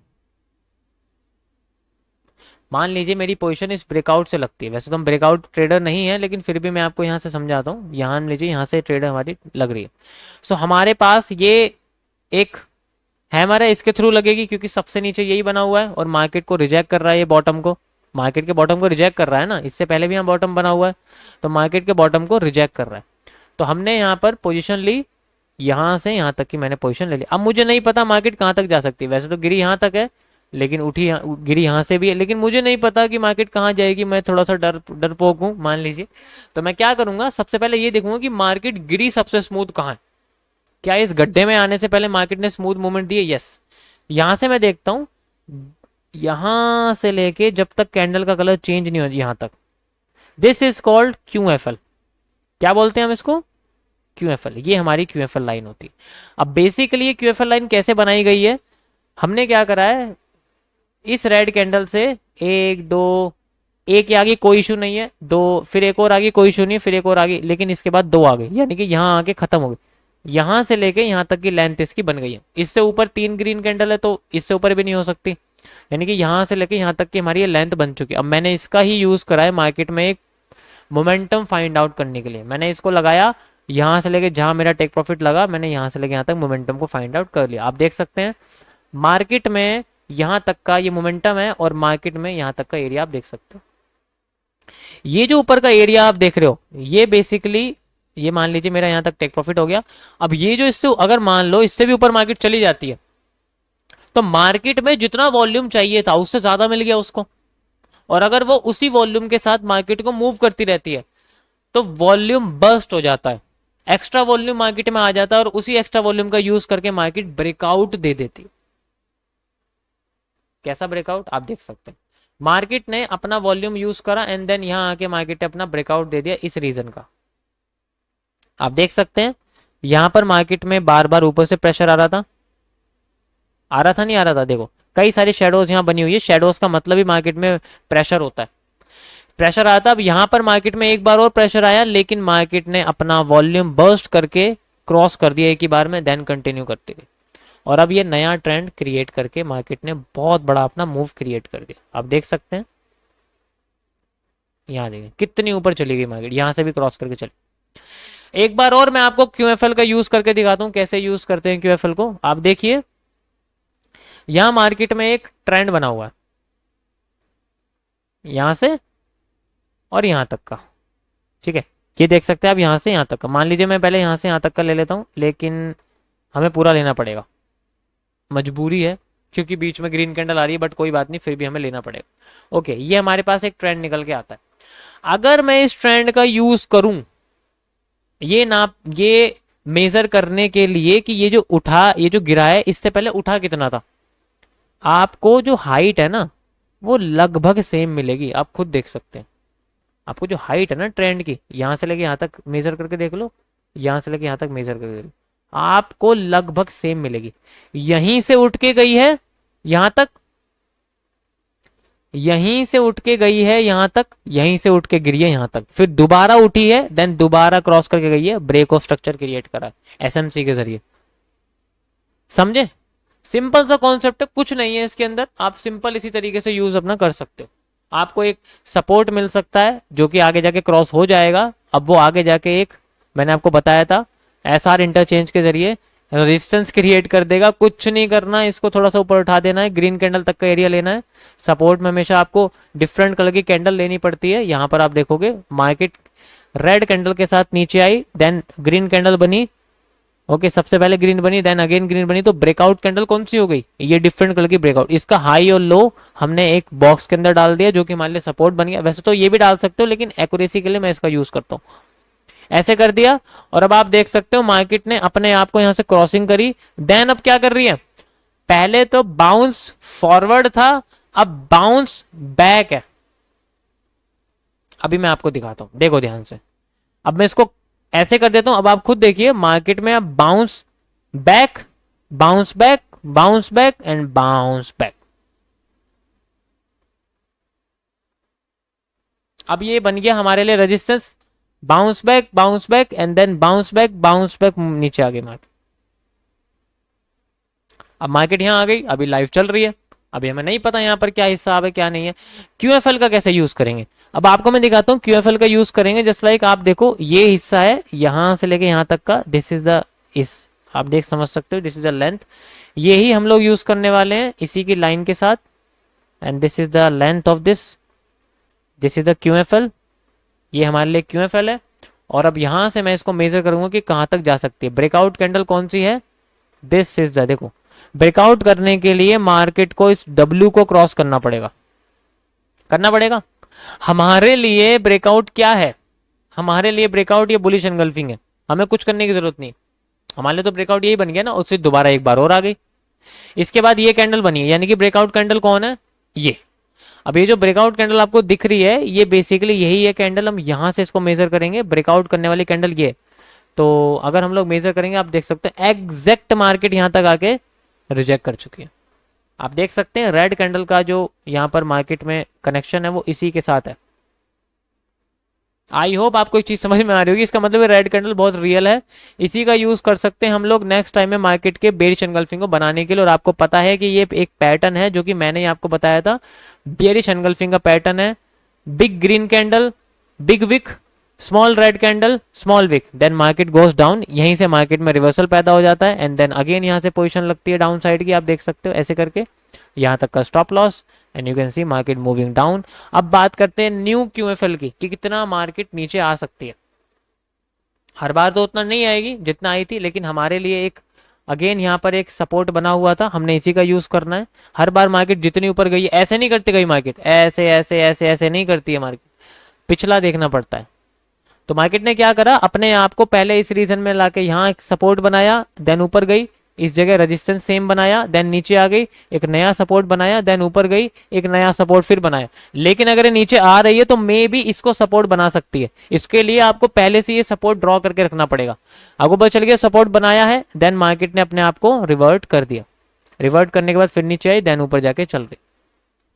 मान लीजिए मेरी पोजीशन इस ब्रेकआउट से लगती है। वैसे तो हम ब्रेकआउट ट्रेडर नहीं है, लेकिन फिर भी मैं आपको यहाँ से समझाता हूँ। यहाँ लीजिए यहाँ से ट्रेडर हमारी लग रही है। सो हमारे पास ये एक हैमर है, इसके थ्रू लगेगी क्योंकि सबसे नीचे यही बना हुआ है और मार्केट को रिजेक्ट कर रहा है। ये बॉटम को, मार्केट के बॉटम को रिजेक्ट कर रहा है ना, इससे पहले भी यहाँ बॉटम बना हुआ है, तो मार्केट के बॉटम को रिजेक्ट कर रहा है। तो हमने यहाँ पर पोजीशन ली, यहाँ से यहाँ तक की मैंने पोजीशन ले ली। अब मुझे नहीं पता मार्केट कहाँ तक जा सकती है। वैसे तो गिरी यहाँ तक है, लेकिन उठी गिरी यहाँ से भी है, लेकिन मुझे नहीं पता कि मार्केट कहाँ जाएगी। मैं थोड़ा सा डरपोक हूँ मान लीजिए। तो मैं क्या करूंगा, सबसे पहले ये देखूंगा कि मार्केट गिरी सबसे स्मूथ कहाँ है। क्या इस गड्ढे में आने से पहले मार्केट ने स्मूथ मूवमेंट दी है? यस। यहां से मैं देखता हूं, यहां से लेके जब तक कैंडल का कलर चेंज नहीं हो यहां तक, दिस इज कॉल्ड QFL। क्या बोलते हैं हम इसको? QFL। ये हमारी QFL लाइन होती है। अब बेसिकली ये QFL लाइन कैसे बनाई गई है, हमने क्या करा है, इस रेड कैंडल से एक दो, एक के आगे कोई इशू नहीं है, दो, फिर एक और आगे कोई इशू नहीं है, फिर एक और आगे, लेकिन इसके बाद दो आ गए, यानी कि यहाँ आके खत्म हो गई। यहां से लेके यहां तक की लेंथ इसकी बन गई है। इससे ऊपर 3 ग्रीन कैंडल है तो इससे ऊपर भी नहीं हो सकती, यानी कि यहां से लेके यहां तक की हमारी ये लेंथ बन चुकी है। अब मैंने इसका ही यूज करा है मार्केट में एक मोमेंटम फाइंड आउट करने के लिए। मैंने इसको लगाया, यहां से लेके जहां मेरा टेक प्रॉफिट लगा, मैंने यहां से लेके यहां तक मोमेंटम को फाइंड आउट कर लिया। आप देख सकते हैं मार्केट में यहां तक का ये मोमेंटम है और मार्केट में यहां तक का एरिया आप देख सकते हो। ये जो ऊपर का एरिया आप देख रहे हो, ये बेसिकली, ये मान लीजिए मेरा यहां तक टेक प्रॉफिट हो गया। अब ये जो इससे अगर मान लो इससे भी ऊपर मार्केट चली जाती है, तो मार्केट में जितना वॉल्यूम चाहिए था उससे ज्यादा मिल गया उसको। और अगर वो उसी वॉल्यूम के साथ मार्केट को मूव करती रहती है तो वॉल्यूम बर्स्ट हो जाता है, एक्स्ट्रा वॉल्यूम मार्केट में आ जाता है और उसी एक्स्ट्रा वॉल्यूम का यूज करके मार्केट ब्रेकआउट दे देती है। कैसा ब्रेकआउट आप देख सकते हैं, मार्केट ने अपना वॉल्यूम यूज करा एंड देन यहां आके मार्केट ने अपना ब्रेकआउट दे दिया इस रीजन का। आप देख सकते हैं यहां पर मार्केट में बार बार ऊपर से प्रेशर आ रहा था, आ रहा था नहीं आ रहा था, देखो कई सारी शेडोज यहां बनी हुई है। शेडोज का मतलब ही मार्केट में प्रेशर होता है, प्रेशर आया था। अब यहां पर मार्केट में एक बार और प्रेशर आया, लेकिन मार्केट ने अपना वॉल्यूम बर्स्ट करके क्रॉस कर दिया एक ही बार में, देन कंटिन्यू करते गए। और अब ये नया ट्रेंड क्रिएट करके मार्केट ने बहुत बड़ा अपना मूव क्रिएट कर दिया। आप देख सकते हैं यहां देखिए कितनी ऊपर चली गई मार्केट, यहां से भी क्रॉस करके चली। एक बार और मैं आपको QFL का यूज करके दिखाता हूं, कैसे यूज करते हैं QFL को। आप देखिए यहां मार्केट में एक ट्रेंड बना हुआ है, यहां से और यहां तक का, ठीक है। ये देख सकते हैं आप यहां से यहां तक का। मान लीजिए मैं पहले यहां से यहां तक का ले लेता हूं, लेकिन हमें पूरा लेना पड़ेगा, मजबूरी है क्योंकि बीच में ग्रीन कैंडल आ रही है, बट कोई बात नहीं, फिर भी हमें लेना पड़ेगा। ओके, ये हमारे पास एक ट्रेंड निकल के आता है। अगर मैं इस ट्रेंड का यूज करूं ये नाप, ये मेजर करने के लिए कि ये जो उठा, ये जो गिरा है, इससे पहले उठा कितना था, आपको जो हाइट है ना वो लगभग सेम मिलेगी। आप खुद देख सकते हैं, आपको जो हाइट है ना ट्रेंड की, यहां से लेके यहां तक मेजर करके देख लो, यहां से लेके यहां तक मेजर करके देख लो, आपको लगभग सेम मिलेगी। यहीं से उठ के गई है यहां तक, यहीं से उठ के गई है यहां तक, यहीं से उठ के गिरी है यहां तक, फिर दोबारा उठी है, देन दोबारा क्रॉस करके गई है, ब्रेक ऑफ स्ट्रक्चर क्रिएट करा SMC के जरिए। समझे? सिंपल सा कॉन्सेप्ट है, कुछ नहीं है इसके अंदर। आप सिंपल इसी तरीके से यूज अपना कर सकते हो। आपको एक सपोर्ट मिल सकता है जो कि आगे जाके क्रॉस हो जाएगा। अब वो आगे जाके एक, मैंने आपको बताया था, SR इंटरचेंज के जरिए रेजिस्टेंस क्रिएट कर देगा। कुछ नहीं करना है, इसको थोड़ा सा ऊपर उठा देना है, ग्रीन कैंडल तक का एरिया लेना है। सपोर्ट में हमेशा आपको डिफरेंट कलर की कैंडल लेनी पड़ती है। यहाँ पर आप देखोगे मार्केट रेड कैंडल के साथ नीचे आई, देन ग्रीन कैंडल बनी। ओके, सबसे पहले ग्रीन बनी, देन अगेन ग्रीन बनी, तो ब्रेकआउट कैंडल कौन सी हो गई? ये डिफरेंट कलर की ब्रेकआउट। इसका हाई और लो हमने एक बॉक्स के अंदर डाल दिया जो कि हमारे लिए सपोर्ट बन गया। वैसे तो ये भी डाल सकते हो, लेकिन एक्यूरेसी के लिए मैं इसका यूज करता हूँ। ऐसे कर दिया और अब आप देख सकते हो मार्केट ने अपने आप को यहां से क्रॉसिंग करी, देन अब क्या कर रही है, पहले तो बाउंस फॉरवर्ड था, अब बाउंस बैक है। अभी मैं आपको दिखाता हूं, देखो ध्यान से। अब मैं इसको ऐसे कर देता हूं, अब आप खुद देखिए मार्केट में अब bounce back, bounce back, bounce back and bounce back. अब ये बन गया हमारे लिए resistance, bounce back and then bounce back नीचे आ गई मार्केट। अब मार्केट यहाँ आ गई, अभी लाइव चल रही है, अभी हमें नहीं पता यहाँ पर क्या हिसाब है क्या नहीं है। क्यूएफएल का कैसे यूज करेंगे, अब आपको मैं दिखाता हूँ क्यूएफएल का यूज करेंगे। जस्ट लाइक आप देखो ये हिस्सा है यहाँ से लेके यहाँ तक का, दिस इज द इस आप देख समझ सकते हो, दिस इज द लेंथ, ये ही हम लोग यूज करने वाले हैं इसी की लाइन के साथ। And this is the length of this is the QFL, ये हमारे लिए क्यूएफएल है। और अब यहां से मैं इसको मेजर करूंगा कि कहां तक जा सकती है। ब्रेकआउट कैंडल कौन सी है, दिस इज द, देखो ब्रेकआउट करने के लिए मार्केट को इस डब्ल्यू को क्रॉस करना पड़ेगा। हमारे लिए ब्रेकआउट क्या है, हमारे लिए ब्रेकआउट ये बुलिश एनगल्फिंग है, हमें कुछ करने की जरूरत नहीं। हमारे लिए तो ब्रेकआउट यही बन गया ना, उससे दोबारा एक बार और आ गई। इसके बाद ये कैंडल बनी है, यानी कि ब्रेकआउट कैंडल कौन है, ये। अब ये जो ब्रेकआउट कैंडल आपको दिख रही है ये बेसिकली यही है कैंडल, हम यहां से इसको मेजर करेंगे, ब्रेकआउट करने वाली कैंडल ये। तो अगर हम लोग मेजर करेंगे आप देख सकते हैं एग्जैक्ट मार्केट यहां तक आके रिजेक्ट कर चुकी है। आप देख सकते हैं रेड कैंडल का जो यहाँ पर मार्केट में कनेक्शन है वो इसी के साथ है। आई होप आपको एक चीज समझ में आ रही होगी, इसका मतलब रेड कैंडल बहुत रियल है, इसी का यूज कर सकते हैं हम लोग नेक्स्ट टाइम में मार्केट के बेरिश एनगल्फिंग को बनाने के लिए। और आपको पता है कि ये एक पैटर्न है जो कि मैंने आपको बताया था, बेरिश एनगल्फिंग का पैटर्न है। Big green candle, big wick, small red candle, small wick, then market goes down, यहीं से मार्केट में रिवर्सल पैदा हो जाता है एंड देन अगेन यहाँ से पोजीशन लगती है डाउन साइड की, आप देख सकते हो ऐसे करके यहाँ तक का stop loss and you can see market moving down. अब बात करते हैं न्यू क्यूएफएल की कि कितना मार्केट नीचे आ सकती है। हर बार तो उतना नहीं आएगी जितना आई थी, लेकिन हमारे लिए एक अगेन यहाँ पर एक सपोर्ट बना हुआ था, हमने इसी का यूज करना है। हर बार मार्केट जितनी ऊपर गई ऐसे नहीं करती, गई मार्केट ऐसे ऐसे ऐसे ऐसे नहीं करती है मार्केट, पिछला देखना पड़ता है। तो मार्केट ने क्या करा, अपने आप को पहले इस रीजन में लाके यहाँ एक सपोर्ट बनाया, देन ऊपर गई, इस जगह रेजिस्टेंस सेम बनाया, देन नीचे आ गई, एक नया सपोर्ट बनाया, देन ऊपर गई, एक नया सपोर्ट फिर बनाया। लेकिन अगर ये नीचे आ रही है तो मे भी इसको सपोर्ट बना सकती है, इसके लिए आपको पहले से ये सपोर्ट ड्रॉ करके रखना पड़ेगा। आपको पता चल गया सपोर्ट बनाया है, देन मार्केट ने अपने आप को रिवर्ट कर दिया, रिवर्ट करने के बाद फिर नीचे आई, देन ऊपर जाके चल रही।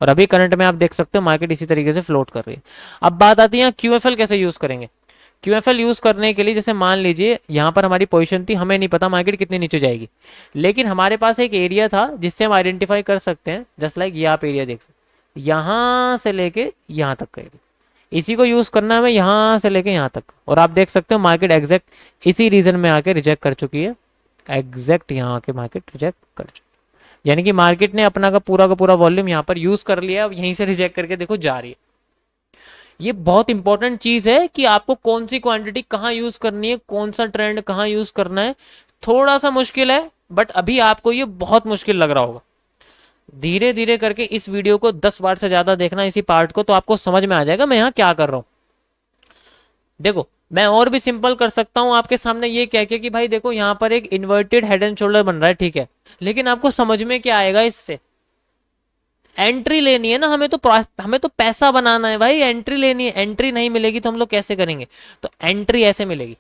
और अभी करंट में आप देख सकते हो मार्केट इसी तरीके से फ्लोट कर रही है। अब बात आती है क्यूएफएल कैसे यूज करेंगे। क्यूएफएल यूज करने के लिए जैसे मान लीजिए यहाँ पर हमारी पोजीशन थी, हमें नहीं पता मार्केट कितने नीचे जाएगी, लेकिन हमारे पास एक एरिया था जिससे हम आइडेंटिफाई कर सकते हैं। जस्ट लाइक ये आप एरिया देख सकते हैं, यहाँ से लेके यहाँ तक का एरिया, इसी को यूज करना है हमें, यहाँ से लेके यहाँ तक। और आप देख सकते हो मार्केट एग्जैक्ट इसी रीजन में आके रिजेक्ट कर चुकी है, एग्जैक्ट यहाँ आके मार्केट रिजेक्ट कर चुकी है, यानी कि मार्केट ने अपना का पूरा वॉल्यूम यहाँ पर यूज कर लिया। अब यहीं से रिजेक्ट करके देखो जा रही है। ये बहुत इंपॉर्टेंट चीज है कि आपको कौन सी क्वांटिटी कहाँ यूज करनी है, कौन सा ट्रेंड कहाँ यूज करना है। थोड़ा सा मुश्किल है, बट अभी आपको ये बहुत मुश्किल लग रहा होगा। धीरे धीरे करके इस वीडियो को 10 बार से ज्यादा देखना, इसी पार्ट को, तो आपको समझ में आ जाएगा मैं यहाँ क्या कर रहा हूं। देखो मैं और भी सिंपल कर सकता हूं आपके सामने ये कह के कि भाई देखो यहाँ पर एक इन्वर्टेड हेड एंड शोल्डर बन रहा है, ठीक है, लेकिन आपको समझ में क्या आएगा इससे, एंट्री लेनी है ना, हमें तो पैसा बनाना है भाई, एंट्री लेनी है। एंट्री नहीं मिलेगी तो हम लोग कैसे करेंगे, तो एंट्री ऐसे मिलेगी।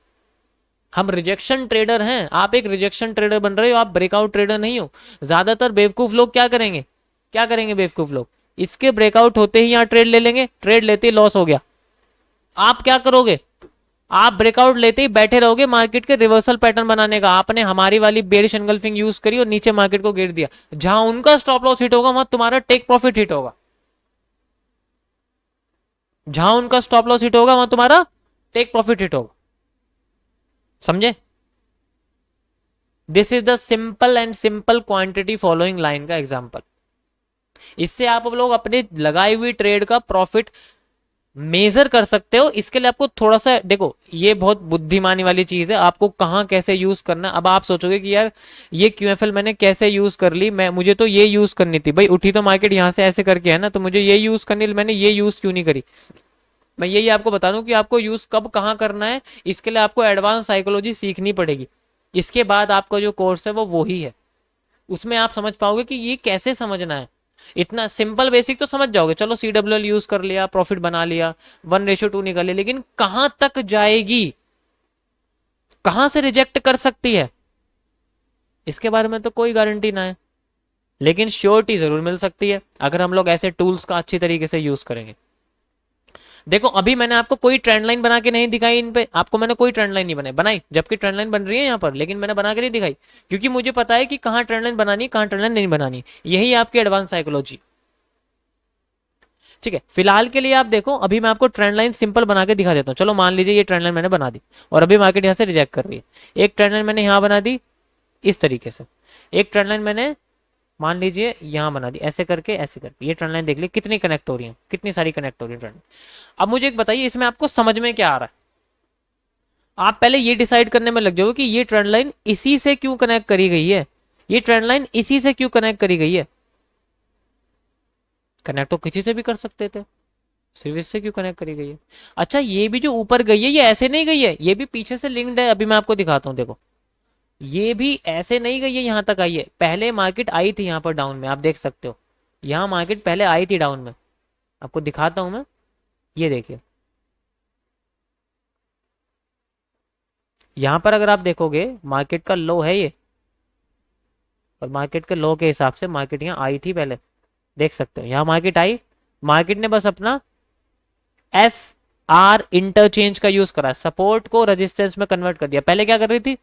हम रिजेक्शन ट्रेडर हैं, आप एक रिजेक्शन ट्रेडर बन रहे हो, आप ब्रेकआउट ट्रेडर नहीं हो। ज्यादातर बेवकूफ लोग क्या करेंगे बेवकूफ लोग, इसके ब्रेकआउट होते ही यहाँ ट्रेड ले लेंगे, ट्रेड लेते ही लॉस हो गया। आप क्या करोगे, आप ब्रेकआउट लेते ही बैठे रहोगे मार्केट के रिवर्सल पैटर्न बनाने का। आपने हमारी वाली बेरिश एनगल्फिंग यूज करी और नीचे मार्केट को गिर दिया, जहां उनका स्टॉप लॉस हिट होगा वहां तुम्हारा टेक प्रॉफिट हिट होगा, जहां उनका स्टॉप लॉस हिट होगा वहां तुम्हारा टेक प्रॉफिट हिट होगा। समझे, this is the simple quantity following line का एग्जांपल। इससे आप लोग अपने लगाई हुई ट्रेड का प्रॉफिट मेजर कर सकते हो। इसके लिए आपको थोड़ा सा देखो, ये बहुत बुद्धिमानी वाली चीज है, आपको कहां कैसे यूज करना। अब आप सोचोगे कि यार ये क्यूएफएल मैंने कैसे यूज कर ली, मुझे तो ये यूज करनी थी भाई, उठी तो मार्केट यहां से ऐसे करके है ना, तो मुझे ये यूज करनी, मैंने ये यूज क्यों नहीं करी। मैं यही आपको बता दूं कि आपको यूज कब कहां करना है। इसके लिए आपको एडवांस साइकोलॉजी सीखनी पड़ेगी। इसके बाद आपका जो कोर्स है वो ही है, उसमें आप समझ पाओगे कि ये कैसे समझना है। इतना सिंपल बेसिक तो समझ जाओगे, चलो CWL यूज कर लिया, प्रॉफिट बना लिया, 1:2 निकाल लिया, लेकिन कहां तक जाएगी, कहां से रिजेक्ट कर सकती है, इसके बारे में तो कोई गारंटी ना है, लेकिन श्योरिटी जरूर मिल सकती है अगर हम लोग ऐसे टूल्स का अच्छी तरीके से यूज करेंगे। देखो अभी मैंने आपको कोई ट्रेंड लाइन बना के नहीं दिखाई, इन पे आपको मैंने कोई ट्रेंड लाइन नहीं बनाई, जबकि ट्रेंड लाइन बन रही है यहाँ पर, लेकिन मैंने बना के नहीं दिखाई, क्योंकि मुझे पता है कि कहाँ ट्रेंड लाइन बनानी है, कहाँ ट्रेंड लाइन नहीं बनानी। यही आपकी एडवांस साइकोलॉजी। ठीक है, फिलहाल के लिए आप देखो, अभी मैं आपको ट्रेंड लाइन सिंपल बना के दिखा देता हूँ। चलो मान लीजिए ये ट्रेंड लाइन मैंने बना दी और अभी मार्केट यहाँ से रिजेक्ट कर रही है। एक ट्रेंड लाइन मैंने यहाँ बना दी इस तरीके से, एक ट्रेंड लाइन मैंने मान लीजिए यहाँ बना दी, ऐसे करके ऐसे करके। ये ट्रेंड लाइन देख ली कितनी कनेक्ट हो रही है, कितनी सारी कनेक्ट हो रही है ट्रेंड। अब मुझे एक बताइए इसमें आपको समझ में क्या आ रहा है। आप पहले ये डिसाइड करने में लग जाओगे कि ये ट्रेंड लाइन इसी से क्यों कनेक्ट करी गई है, ये ट्रेंड लाइन इसी से क्यों कनेक्ट करी गई है। कनेक्ट तो किसी से भी कर सकते थे, सिर्फ इससे क्यों कनेक्ट करी गई है। अच्छा ये भी जो ऊपर गई है ये ऐसे नहीं गई है, ये भी पीछे से लिंक्ड है। अभी मैं आपको दिखाता हूँ, देखो ये भी ऐसे नहीं गई है, यहां तक आई है। पहले मार्केट आई थी यहाँ पर डाउन में, आप देख सकते हो यहाँ मार्केट पहले आई थी डाउन में, आपको दिखाता हूं मैं। ये देखिए यहां पर अगर आप देखोगे मार्केट का लो है ये, और मार्केट के लो के हिसाब से मार्केट यहाँ आई थी पहले, देख सकते हो यहाँ मार्केट आई। मार्केट ने बस अपना एस आर इंटरचेंज का यूज करा, सपोर्ट को रेजिस्टेंस में कन्वर्ट कर दिया। पहले क्या कर रही थी,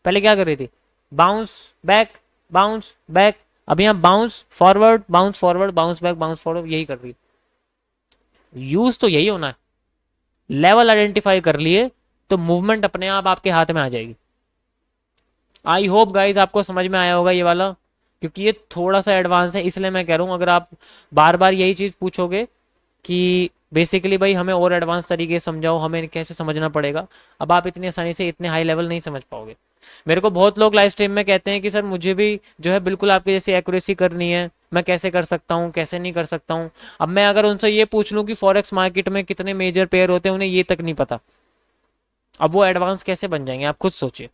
पहले क्या कर रही थी, बाउंस बैक बाउंस बैक। अब यहाँ bounce forward bounce forward bounce back bounce forward, यही कर रही है। यूज तो यही होना है, लेवल आइडेंटिफाई कर लिए तो मूवमेंट अपने आप आपके हाथ में आ जाएगी। आई होप गाइज आपको समझ में आया होगा ये वाला, क्योंकि ये थोड़ा सा एडवांस है, इसलिए मैं कह रहा हूँ अगर आप बार बार यही चीज पूछोगे कि बेसिकली भाई हमें और एडवांस तरीके से समझाओ, हमें कैसे समझना पड़ेगा, अब आप इतनी आसानी से इतने हाई लेवल नहीं समझ पाओगे। मेरे को बहुत लोग लाइव स्ट्रीम में कहते हैं कि सर मुझे भी जो है बिल्कुल आपके जैसी एक्यूरेसी करनी है, मैं कैसे कर सकता हूँ कैसे नहीं कर सकता हूँ। अब मैं अगर उनसे ये पूछ लूँ कि फॉरेक्स मार्केट में कितने मेजर पेयर होते हैं, उन्हें ये तक नहीं पता, अब वो एडवांस कैसे बन जाएंगे, आप खुद सोचिए।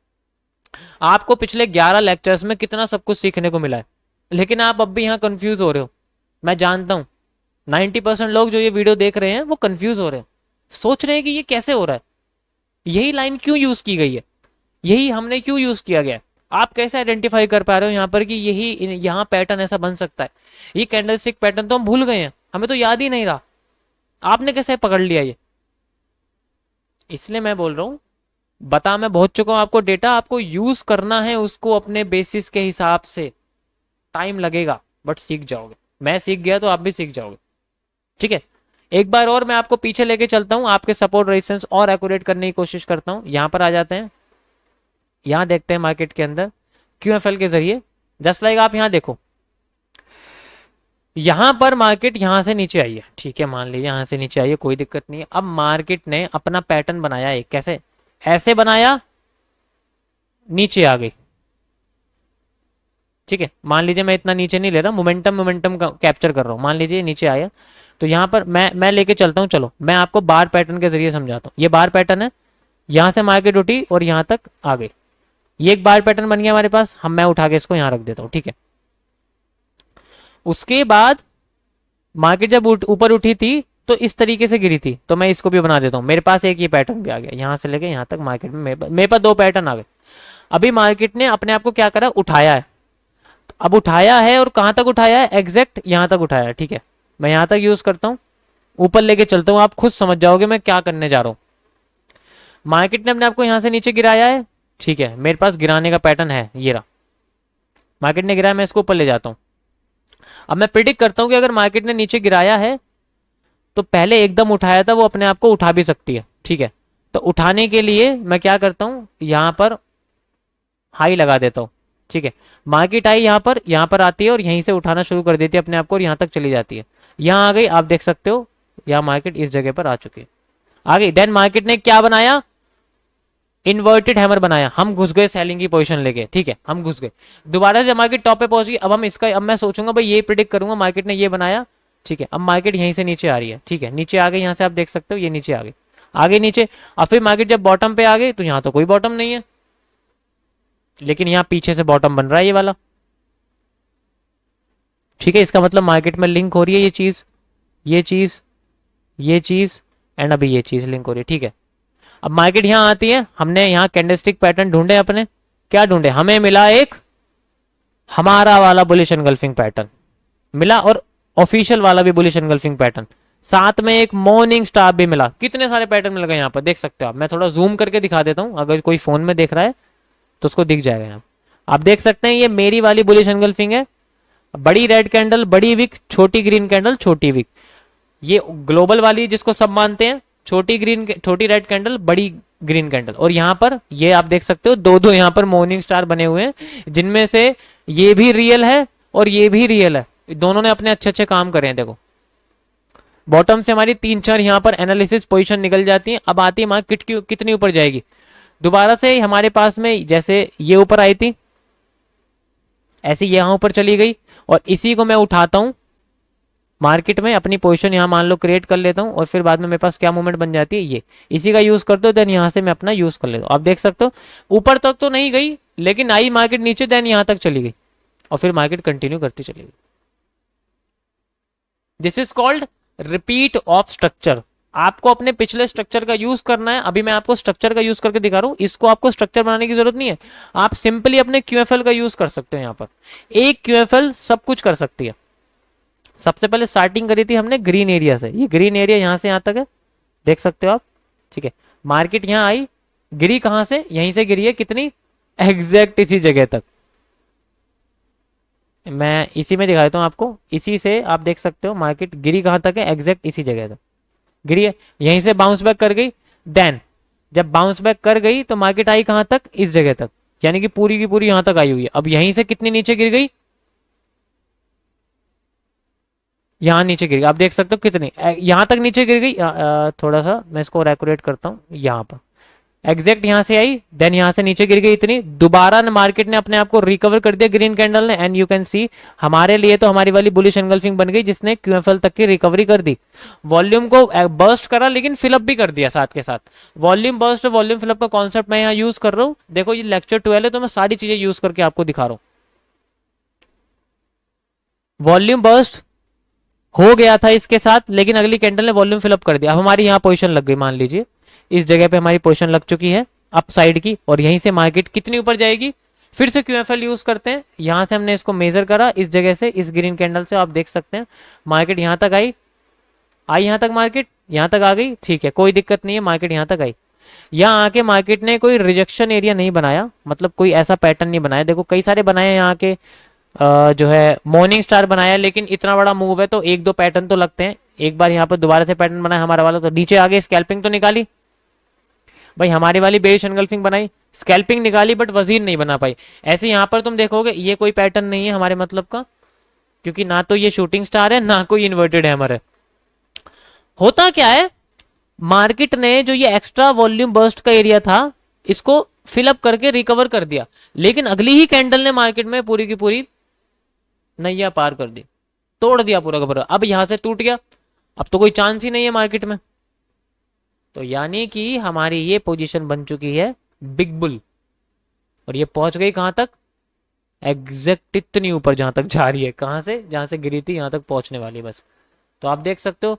आपको पिछले 11 लेक्चर्स में कितना सब कुछ सीखने को मिला है, लेकिन आप अब भी यहाँ कंफ्यूज हो रहे हो। मैं जानता हूँ 90% लोग जो ये वीडियो देख रहे हैं वो कंफ्यूज हो रहे हैं, सोच रहे हैं कि ये कैसे हो रहा है, यही लाइन क्यों यूज की गई है, यही हमने क्यों यूज किया गया है। आप कैसे आइडेंटिफाई कर पा रहे हो यहाँ पर कि यही यहाँ पैटर्न ऐसा बन सकता है। ये कैंडलस्टिक पैटर्न तो हम भूल गए हैं, हमें तो याद ही नहीं रहा, आपने कैसे पकड़ लिया ये। इसलिए मैं बोल रहा हूँ, बता मैं बहुत चुका हूं आपको डेटा, आपको यूज करना है उसको अपने बेसिस के हिसाब से। टाइम लगेगा बट सीख जाओगे, मैं सीख गया तो आप भी सीख जाओगे। ठीक है, एक बार और मैं आपको पीछे लेके चलता हूं, आपके सपोर्ट रेजिस्टेंस और एक्यूरेट करने की कोशिश करता हूं। यहां पर आ जाते हैं, यहां देखते हैं मार्केट के अंदर QFL के जरिए। जस्ट लाइक आप यहां देखो, यहां पर मार्केट यहां से नीचे आई है, ठीक है मान लीजिए यहां से नीचे आई है, कोई दिक्कत नहीं है। अब मार्केट ने अपना पैटर्न बनाया एक, कैसे, ऐसे बनाया, नीचे आ गई। ठीक है, मान लीजिए मैं इतना नीचे नहीं ले रहा, मोमेंटम मोमेंटम कैप्चर कर रहा हूं। मान लीजिए नीचे आया तो यहां पर मैं लेके चलता हूं, चलो मैं आपको बार पैटर्न के जरिए समझाता हूं। ये बार पैटर्न है, यहां से मार्केट उठी और यहां तक आ गई, ये एक बार पैटर्न बन गया हमारे पास। मैं उठा के इसको यहां रख देता हूं, ठीक है। उसके बाद मार्केट जब ऊपर उठी थी तो इस तरीके से गिरी थी, तो मैं इसको भी बना देता हूं। मेरे पास एक ये पैटर्न भी आ गया, यहां से लेके यहां तक मार्केट में मेरे पास 2 पैटर्न आ गए। अभी मार्केट ने अपने आप को क्या करा, उठाया है। तो अब उठाया है और कहां तक उठाया है, एग्जैक्ट यहां तक उठाया है। ठीक है, मैं यहां तक यूज करता हूं, ऊपर लेके चलता हूं, आप खुद समझ जाओगे मैं क्या करने जा रहा हूं। मार्केट ने अपने आपको यहां से नीचे गिराया है, ठीक है, मेरे पास गिराने का पैटर्न है, ये रहा। मार्केट ने गिराया, मैं इसको ऊपर ले जाता हूं। अब मैं प्रिडिक्ट करता हूं कि अगर मार्केट ने नीचे गिराया है तो पहले एकदम उठाया था, वो अपने आप को उठा भी सकती है। ठीक है, तो उठाने के लिए मैं क्या करता हूं, यहां पर हाई लगा देता हूं। ठीक है, मार्केट आई यहां पर आती है और यहीं से उठाना शुरू कर देती है अपने आप को और यहां तक चली जाती है। यहां आ गई, आप देख सकते हो यहां मार्केट इस जगह पर आ चुकी है, आ गई। देन मार्केट ने क्या बनाया, इन्वर्टेड हैमर बनाया, हम घुस गए सेलिंग की पोजीशन लेके। ठीक है, हम घुस गए, दोबारा से मार्केट टॉप पे पहुंच गई। अब मैं सोचूंगा भाई ये प्रिडिक्ट करूंगा, मार्केट ने ये बनाया, ठीक है। अब मार्केट यहीं से नीचे आ रही है, ठीक है, नीचे आ गई, यहां से आप देख सकते हो ये नीचे आ गई, आगे नीचे। अब फिर मार्केट जब बॉटम पे आ गई तो यहां तो कोई बॉटम नहीं है, लेकिन यहां पीछे से बॉटम बन रहा है ये वाला। ठीक है, इसका मतलब मार्केट में लिंक हो रही है ये चीज, ये चीज, ये चीज एंड अभी ये चीज लिंक हो रही है। ठीक है, अब मार्केट यहां आती है, हमने यहां कैंडलस्टिक पैटर्न ढूंढे, अपने क्या ढूंढे, हमें मिला एक हमारा वाला बुलिश एनगल्फिंग पैटर्न मिला और ऑफिशियल वाला भी बुलिश एनगल्फिंग पैटर्न, साथ में एक मॉर्निंग स्टार भी मिला। कितने सारे पैटर्न मिल गए यहाँ पर, देख सकते हो आप। मैं थोड़ा जूम करके दिखा देता हूँ, अगर कोई फोन में देख रहा है तो उसको दिख जाएगा यहाँ। आप देख सकते हैं ये मेरी वाली बुलिश एंगल्फिंग है। बड़ी रेड कैंडल बड़ी विक, छोटी ग्रीन कैंडल छोटी विक। ये ग्लोबल वाली जिसको सब मानते हैं, छोटी रेड कैंडल बड़ी ग्रीन कैंडल। और यहाँ पर ये आप देख सकते हो दो दो यहाँ पर मॉर्निंग स्टार बने हुए हैं, जिनमें से ये भी रियल है और ये भी रियल है। दोनों ने अपने अच्छे अच्छे काम करे हैं। देखो बॉटम से हमारी 3-4 यहाँ पर एनालिसिस पोजीशन निकल जाती है। अब आती है मार्केट की कितनी ऊपर जाएगी। दोबारा से हमारे पास में जैसे ये ऊपर आई थी, ऐसे यहां ऊपर चली गई, और इसी को मैं उठाता हूं मार्केट में, अपनी पोजीशन यहां मान लो क्रिएट कर लेता हूं, और फिर बाद में मेरे पास क्या मूवमेंट बन जाती है, ये इसी का यूज करते हो। देन यहां से मैं अपना यूज कर लेता हूं। आप देख सकते हो ऊपर तक तो नहीं गई, लेकिन आई मार्केट नीचे, देन यहां तक चली गई, और फिर मार्केट कंटिन्यू करती चली गई। This is called repeat of structure. आपको अपने पिछले स्ट्रक्चर का यूज करना है। अभी मैं आपको स्ट्रक्चर का यूज करके दिखा रहा हूं, इसको आपको स्ट्रक्चर बनाने की जरूरत नहीं है। आप सिंपली अपने क्यूएफएल का यूज कर सकते हो। यहां पर एक क्यूएफएल सब कुछ कर सकती है। सबसे पहले स्टार्टिंग करी थी हमने ग्रीन एरिया से। ये ग्रीन एरिया यहां से यहां तक है, देख सकते हो आप। ठीक है, मार्केट यहां आई, गिरी कहां से, यहीं से गिरी है। कितनी एग्जैक्ट इसी जगह तक। मैं इसी में दिखा देता हूं आपको। इसी से आप देख सकते हो मार्केट गिरी कहां तक है, एग्जैक्ट इसी जगह तक गिरी है। यहीं से बाउंस बैक कर गई। देन जब बाउंस बैक कर गई तो मार्केट आई कहां तक, इस जगह तक, यानी कि पूरी की पूरी यहां तक आई हुई है। अब यहीं से कितनी नीचे गिर गई, यहां नीचे गिर गई। आप देख सकते हो कितनी यहां तक नीचे गिर गई। थोड़ा सा मैं इसको रेकुरेट करता हूं, यहां पर एग्जैक्ट यहां से आई, देन यहां से नीचे गिर गई इतनी। दोबारा मार्केट ने अपने आप को रिकवर कर दिया ग्रीन कैंडल ने, एंड यू कैन सी हमारे लिए तो हमारी वाली बुलिश एंगल्फिंग बन गई, जिसने क्यूएफएल तक की रिकवरी कर दी। वॉल्यूम को बर्स्ट करा, लेकिन फिलअप भी कर दिया साथ के साथ। वॉल्यूम बर्स्ट और वॉल्यूम फिलअप का कॉन्सेप्ट मैं यहाँ यूज कर रहा हूँ। देखो ये लेक्चर 12 है, तो मैं सारी चीजें यूज करके आपको दिखा रहा हूँ। वॉल्यूम बर्स्ट हो गया था इसके साथ, लेकिन अगली कैंडल ने वॉल्यूम फिलअप कर दिया। अब हमारी यहाँ पोजीशन लग गई, मान लीजिए इस जगह पे हमारी पोजीशन लग चुकी है अप साइड की, और यहीं से मार्केट कितनी ऊपर जाएगी। फिर से क्यूएफएल यूज करते हैं। यहां से हमने इसको मेजर करा, इस जगह से, इस ग्रीन कैंडल से। आप देख सकते हैं मार्केट यहां तक आई यहां तक मार्केट यहां तक आ गई। ठीक है, कोई दिक्कत नहीं है, मार्केट यहां तक आई। यहाँ आके मार्केट ने कोई रिजेक्शन एरिया नहीं बनाया, मतलब कोई ऐसा पैटर्न नहीं बनाया। देखो कई सारे बनाए यहाँ के, जो है मॉर्निंग स्टार बनाया, लेकिन इतना बड़ा मूव है तो एक दो पैटर्न तो लगते हैं। एक बार यहाँ पर दोबारा से पैटर्न बनाया हमारा वाला, तो नीचे आगे स्कैल्पिंग तो निकाली भाई, हमारी वाली बेरिश एनगल्फिंग बनाई, स्कैल्पिंग निकाली, बट वजीर नहीं बना पाई। ऐसे यहाँ पर तुम देखोगे ये कोई पैटर्न नहीं है हमारे मतलब का, क्योंकि ना तो ये शूटिंग स्टार है, ना कोई इन्वर्टेड हैमर है। होता क्या है, मार्केट ने जो ये एक्स्ट्रा वॉल्यूम बर्स्ट का एरिया था, इसको फिलअप करके रिकवर कर दिया, लेकिन अगली ही कैंडल ने मार्केट में पूरी की पूरी नैया पार कर दी, तोड़ दिया पूरा का पूरा। अब यहां से टूट गया, अब तो कोई चांस ही नहीं है मार्केट में। तो यानी कि हमारी ये पोजीशन बन चुकी है बिग बुल, और ये पहुंच गई कहां तक, एग्जैक्ट इतनी ऊपर जहां तक जा रही है, कहां से, जहां से गिरी थी यहां तक पहुंचने वाली है बस। तो आप देख सकते हो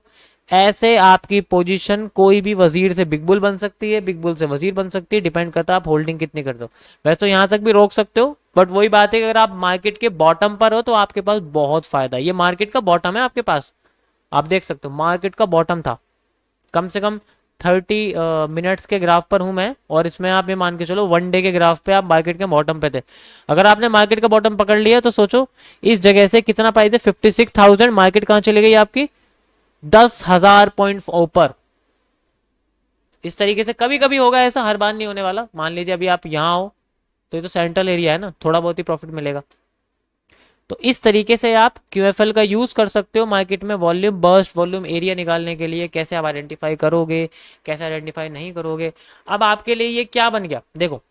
ऐसे आपकी पोजीशन कोई भी वजीर से बिग बुल बन सकती है, बिग बुल से वजीर बन सकती है, डिपेंड करता है आप होल्डिंग कितनी करते हो। वैसे तो यहां तक भी रोक सकते हो, बट वही बात है कि अगर आप मार्केट के बॉटम पर हो तो आपके पास बहुत फायदा है। ये मार्केट का बॉटम है आपके पास, आप देख सकते हो मार्केट का बॉटम था। कम से कम 30 मिनट्स के ग्राफ पर हूं मैं, और इसमें आप ये मान के चलो 1 डे के ग्राफ पे आप मार्केट के बॉटम पे थे। अगर आपने मार्केट का बॉटम पकड़ लिया तो सोचो इस जगह से कितना पाई थे, 56,000। मार्केट कहां चली गई आपकी, 10,000 पॉइंट ऊपर। इस तरीके से कभी कभी होगा ऐसा, हर बार नहीं होने वाला। मान लीजिए अभी आप यहां हो तो ये तो सेंट्रल एरिया है ना, थोड़ा बहुत ही प्रॉफिट मिलेगा। तो इस तरीके से आप क्यूएफएल का यूज कर सकते हो मार्केट में वॉल्यूम बर्स्ट, वॉल्यूम एरिया निकालने के लिए। कैसे आप आइडेंटिफाई करोगे, कैसे आइडेंटिफाई नहीं करोगे। अब आपके लिए ये क्या बन गया, देखो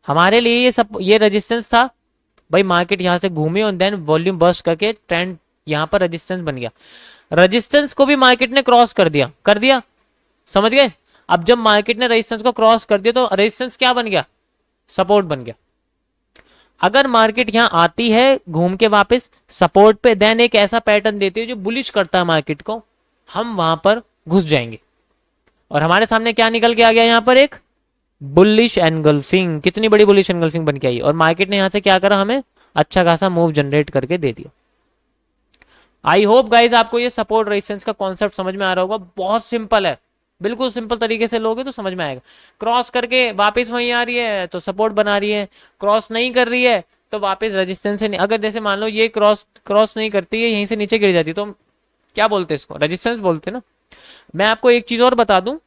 हमारे लिए ये सब, ये रेजिस्टेंस था भाई, मार्केट यहां से घूमी और देन वॉल्यूम बर्स्ट करके ट्रेंड यहां पर रेजिस्टेंस बन गया। रेजिस्टेंस को भी मार्केट ने क्रॉस कर दिया, समझ गए। अब जब मार्केट ने रेजिस्टेंस को क्रॉस कर दिया तो रेजिस्टेंस क्या बन गया, सपोर्ट बन गया। अगर मार्केट यहां आती है घूम के वापस सपोर्ट पे, देन एक ऐसा पैटर्न देती है जो बुलिश करता है मार्केट को, हम वहां पर घुस जाएंगे। और हमारे सामने क्या निकल के आ गया, यहां पर एक बुलिश एनगल्फिंग। कितनी बड़ी बुलिश एनगल्फिंग बन के आई, और मार्केट ने यहां से क्या करा, हमें अच्छा खासा मूव जनरेट करके दे दिया। आई होप गाइज आपको ये सपोर्ट रेजिस्टेंस का कॉन्सेप्ट समझ में आ रहा होगा, बहुत सिंपल है, बिल्कुल सिंपल तरीके से लोगे तो समझ में आएगा। क्रॉस करके वापस वहीं आ रही है तो सपोर्ट बना रही है, क्रॉस नहीं कर रही है तो वापस रेजिस्टेंस से नहीं, अगर जैसे मान लो ये क्रॉस क्रॉस नहीं करती है, यहीं से नीचे गिर जाती, तो हम क्या बोलते हैं इसको, रेजिस्टेंस बोलते हैं ना। मैं आपको एक चीज और बता दूं,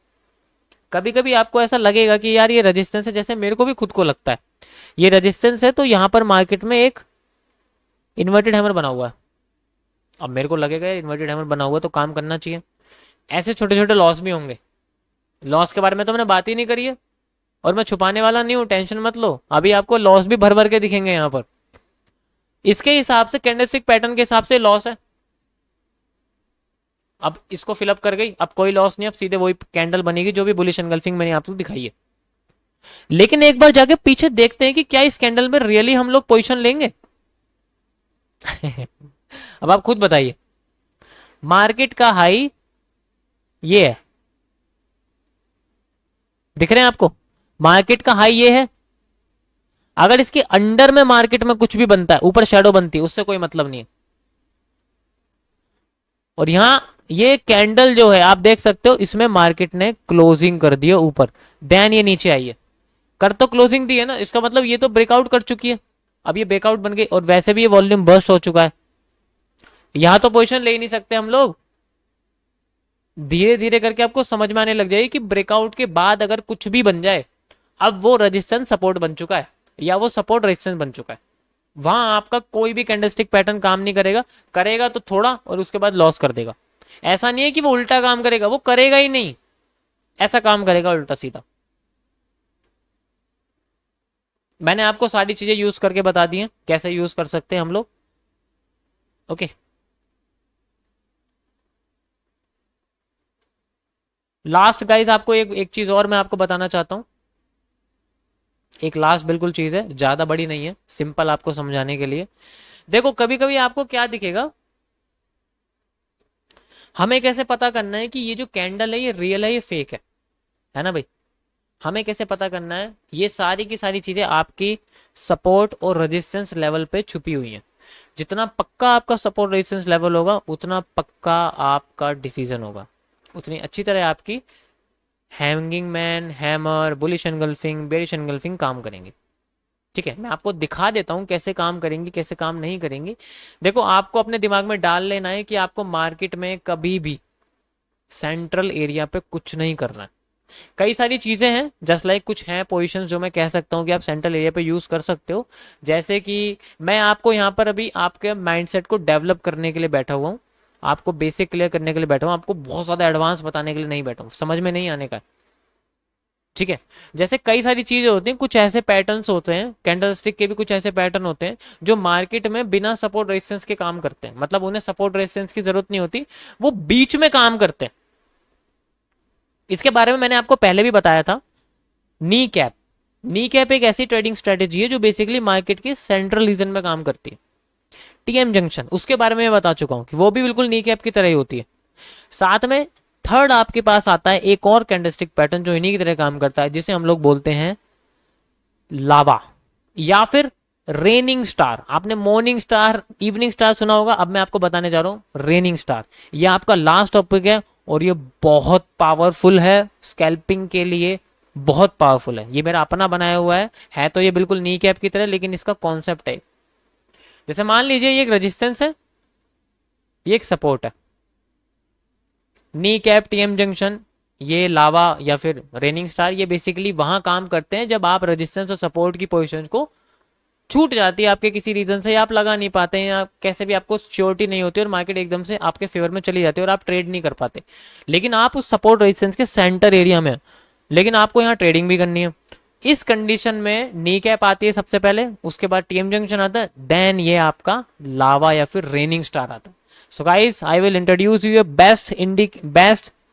कभी कभी आपको ऐसा लगेगा कि यार ये रेजिस्टेंस है, जैसे मेरे को भी खुद को लगता है ये रेजिस्टेंस है, तो यहाँ पर मार्केट में एक इन्वर्टेड हैमर बना हुआ है। अब मेरे को लगेगा इन्वर्टेड हैमर बना हुआ तो काम करना चाहिए, ऐसे छोटे छोटे लॉस भी होंगे, लॉस के बारे में तो मैंने बात ही नहीं करी है, और मैं छुपाने वाला नहीं हूं, टेंशन मत लो, अभी आपको लॉस भी भर भर के दिखेंगे यहाँ पर। इसके हिसाब से कैंडलस्टिक पैटर्न के हिसाब से लॉस है। अब इसको फिलअप कर गई, अब कोई लॉस नहीं, अब सीधे वही कैंडल बनेगी जो भी बुलिश एंगल्फिंग मैंने आपको दिखाई है। लेकिन एक बार जाके पीछे देखते हैं कि क्या इस कैंडल में रियली हम लोग पोजीशन लेंगे। अब आप खुद बताइए, मार्केट का हाई ये है, दिख रहे हैं आपको, मार्केट का हाई ये है, अगर इसके अंडर में मार्केट में कुछ भी बनता है, ऊपर शैडो बनती है, उससे कोई मतलब नहीं है। और यहां ये कैंडल जो है आप देख सकते हो, इसमें मार्केट ने क्लोजिंग कर दी है ऊपर, देन ये नीचे आई है, कर तो क्लोजिंग दी है ना, इसका मतलब ये तो ब्रेकआउट कर चुकी है, अब ये ब्रेकआउट बन गई, और वैसे भी ये वॉल्यूम बर्स्ट हो चुका है, यहां तो पोजीशन ले ही नहीं सकते हम लोग। धीरे धीरे करके आपको समझ में आने लग जाएगी कि ब्रेकआउट के बाद अगर कुछ भी बन जाए, अब वो रेजिस्टेंस सपोर्ट बन चुका है, या वो सपोर्ट रेजिस्टेंस बन चुका है, वहां आपका कोई भी कैंडलस्टिक पैटर्न काम नहीं करेगा, करेगा तो थोड़ा और उसके बाद लॉस कर देगा। ऐसा नहीं है कि वो उल्टा काम करेगा, वो करेगा ही नहीं, ऐसा काम करेगा उल्टा सीधा। मैंने आपको सारी चीजें यूज करके बता दी हैं कैसे यूज कर सकते हैं हम लोग। ओके, लास्ट गाइज आपको एक एक चीज और मैं आपको बताना चाहता हूं, एक लास्ट बिल्कुल चीज है, ज्यादा बड़ी नहीं है, सिंपल आपको समझाने के लिए। देखो कभी कभी आपको क्या दिखेगा, हमें कैसे पता करना है कि ये जो कैंडल है ये रियल है ये फेक है ना भाई, हमें कैसे पता करना है, ये सारी की सारी चीजें आपकी सपोर्ट और रेजिस्टेंस लेवल पे छुपी हुई हैं। जितना पक्का आपका सपोर्ट रेजिस्टेंस लेवल होगा, उतना पक्का आपका डिसीजन होगा, उतनी अच्छी तरह आपकी hanging man, hammer, bullish engulfing, bearish engulfing काम करेंगे। ठीक है, मैं आपको दिखा देता हूं कैसे काम करेंगी कैसे काम नहीं करेंगी। देखो आपको अपने दिमाग में डाल लेना है कि आपको मार्केट में कभी भी सेंट्रल एरिया पे कुछ नहीं करना है। कई सारी चीजें हैं, जस्ट लाइक कुछ हैं पोजीशंस जो मैं कह सकता हूं कि आप सेंट्रल एरिया पे यूज कर सकते हो, जैसे कि मैं आपको यहाँ पर अभी आपके माइंडसेट को डेवलप करने के लिए बैठा हुआ हूँ, आपको बेसिक क्लियर करने के लिए बैठा हूँ, आपको बहुत ज्यादा एडवांस बताने के लिए नहीं बैठा हूँ, समझ में नहीं आने का। ठीक है, जैसे कई सारी चीजें होती हैं, कुछ ऐसे पैटर्न्स होते हैं, कैंडल स्टिक के भी कुछ ऐसे पैटर्न होते हैं जो मार्केट में बिना सपोर्ट रेजिस्टेंस के काम करते हैं, मतलब उन्हें सपोर्ट रेजिस्टेंस की जरूरत नहीं होती, वो बीच में काम करते हैं। इसके बारे में मैंने आपको पहले भी बताया था, नी कैप, नी कैप एक ऐसी ट्रेडिंग स्ट्रेटेजी है जो बेसिकली मार्केट के सेंट्रल रीजन में काम करती है। टीएम जंक्शन, उसके बारे में मैं बता चुका हूं कि वो भी बिल्कुल नी कैप की तरह ही होती है। साथ में थर्ड आपके पास आता है एक और कैंडलस्टिक पैटर्न जो इन्हीं की तरह काम करता है, जिसे हम लोग बोलते हैं लावा या फिर रेनिंग स्टार। आपने मॉर्निंग स्टार, इवनिंग स्टार सुना होगा, अब मैं आपको बताने जा रहा हूं रेनिंग स्टार। ये आपका लास्ट टॉपिक है और ये बहुत पावरफुल है स्कैल्पिंग के लिए, बहुत पावरफुल है, ये मेरा अपना बनाया हुआ है तो ये बिल्कुल नी कैप की तरह, लेकिन इसका कॉन्सेप्ट है, जैसे मान लीजिए ये एक रेजिस्टेंस है, ये एक सपोर्ट है, नी कैप, टीएम जंक्शन, ये लावा या फिर रेनिंग स्टार, ये बेसिकली वहां काम करते हैं जब आप रेजिस्टेंस और सपोर्ट की पोजीशन को छूट जाती है आपके किसी रीजन से, या आप लगा नहीं पाते हैं, या कैसे भी आपको श्योरिटी नहीं होती और मार्केट एकदम से आपके फेवर में चली जाती है और आप ट्रेड नहीं कर पाते, लेकिन आप उस सपोर्ट रेजिस्टेंस के सेंटर एरिया में, लेकिन आपको यहाँ ट्रेडिंग भी करनी है। इस कंडीशन में नी कैप आती है सबसे पहले, उसके बाद टीएम जंक्शन आता है, देन ये आपका लावा या फिर रेनिंग स्टार आता है। So guys, I will introduce you a best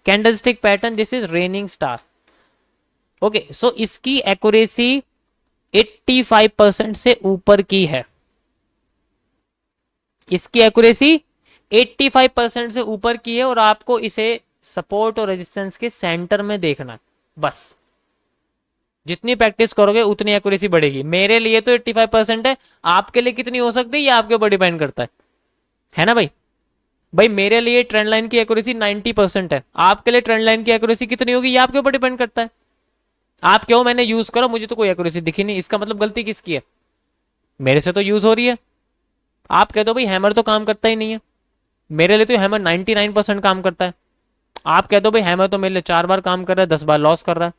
candlestick pattern. This is raining star. Okay, so इसकी एक्यूरेसी 85% से ऊपर की है, इसकी एक्यूरेसी 85% से ऊपर की है, और आपको इसे सपोर्ट और रेजिस्टेंस के सेंटर में देखना है बस। जितनी प्रैक्टिस करोगे उतनी एक्यूरेसी बढ़ेगी। मेरे लिए तो 85% है, आपके लिए कितनी हो सकती है ये आपके ऊपर डिपेंड करता है ना भाई। भाई मेरे लिए ट्रेंड लाइन की एक्यूरेसी 90% है, आपके लिए ट्रेंड लाइन की एक्यूरेसी कितनी होगी ये आपके ऊपर डिपेंड करता है। आप क्यों, मैंने यूज करो, मुझे तो कोई एक्यूरेसी दिखी नहीं, इसका मतलब गलती किसकी है? मेरे से तो यूज हो रही है। आप कह दो भाई हैमर तो काम करता ही नहीं है, मेरे लिए तो हैमर 99% काम करता है। आप कह दो भाई हैमर तो मेरे लिए 4 बार काम कर रहा है, 10 बार लॉस कर रहा है।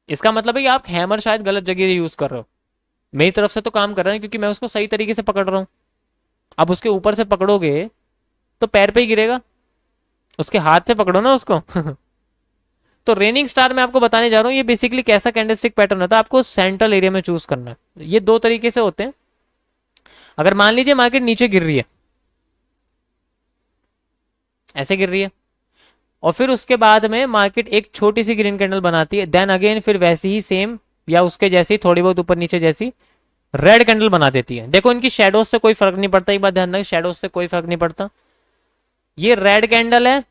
इसका मतलब है कि आप हैमर शायद गलत जगह यूज कर रहे हो। मेरी तरफ से तो काम कर रहा है क्योंकि मैं उसको सही तरीके से पकड़ रहा हूं। अब उसके ऊपर से पकड़ोगे तो पैर पे ही गिरेगा, उसके हाथ से पकड़ो ना उसको। तो रेनिंग स्टार मैं आपको बताने जा रहा हूँ ये बेसिकली कैसा कैंडलस्टिक पैटर्न होता है, आपको सेंट्रल एरिया में चूज करना है। ये दो तरीके से होते हैं। अगर मान लीजिए मार्केट नीचे गिर रही है, ऐसे गिर रही है, और फिर उसके बाद में मार्केट एक छोटी सी ग्रीन कैंडल बनाती है, देन अगेन फिर वैसी ही सेम या उसके जैसी थोड़ी बहुत ऊपर नीचे जैसी रेड कैंडल बना देती है। देखो इनकी शेडोज से कोई फर्क नहीं पड़ता, एक बात ध्यान रखना, शेडोज से कोई फर्क नहीं पड़ता। ये रेड कैंडल है,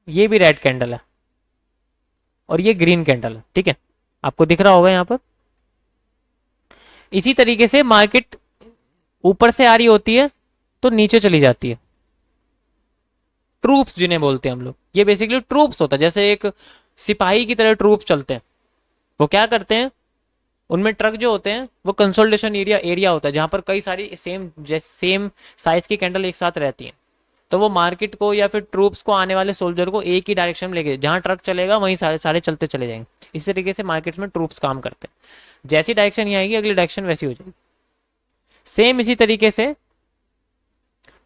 ये भी रेड कैंडल है, और ये ग्रीन कैंडल है, ठीक है, आपको दिख रहा होगा यहां पर। इसी तरीके से मार्केट ऊपर से आ रही होती है तो नीचे चली जाती है। ट्रूप्स जिन्हें बोलते हैं हम लोग, ये बेसिकली ट्रूप्स होता है, जैसे एक सिपाही की तरह ट्रूप्स चलते हैं। वो क्या करते हैं, उनमें ट्रक जो होते हैं वो कंसोलिडेशन एरिया एरिया होता है जहां पर कई सारी सेम साइज की कैंडल एक साथ रहती हैं। तो वो मार्केट को या फिर ट्रूप्स को, आने वाले सोल्जर को एक ही डायरेक्शन में लेके, जहां ट्रक चलेगा वहीं सारे सारे चलते चले जाएंगे। इसी तरीके से मार्केट्स में ट्रूप्स काम करते हैं, जैसी डायरेक्शन यहाँ आएगी अगली डायरेक्शन वैसी हो जाएगी। सेम इसी तरीके से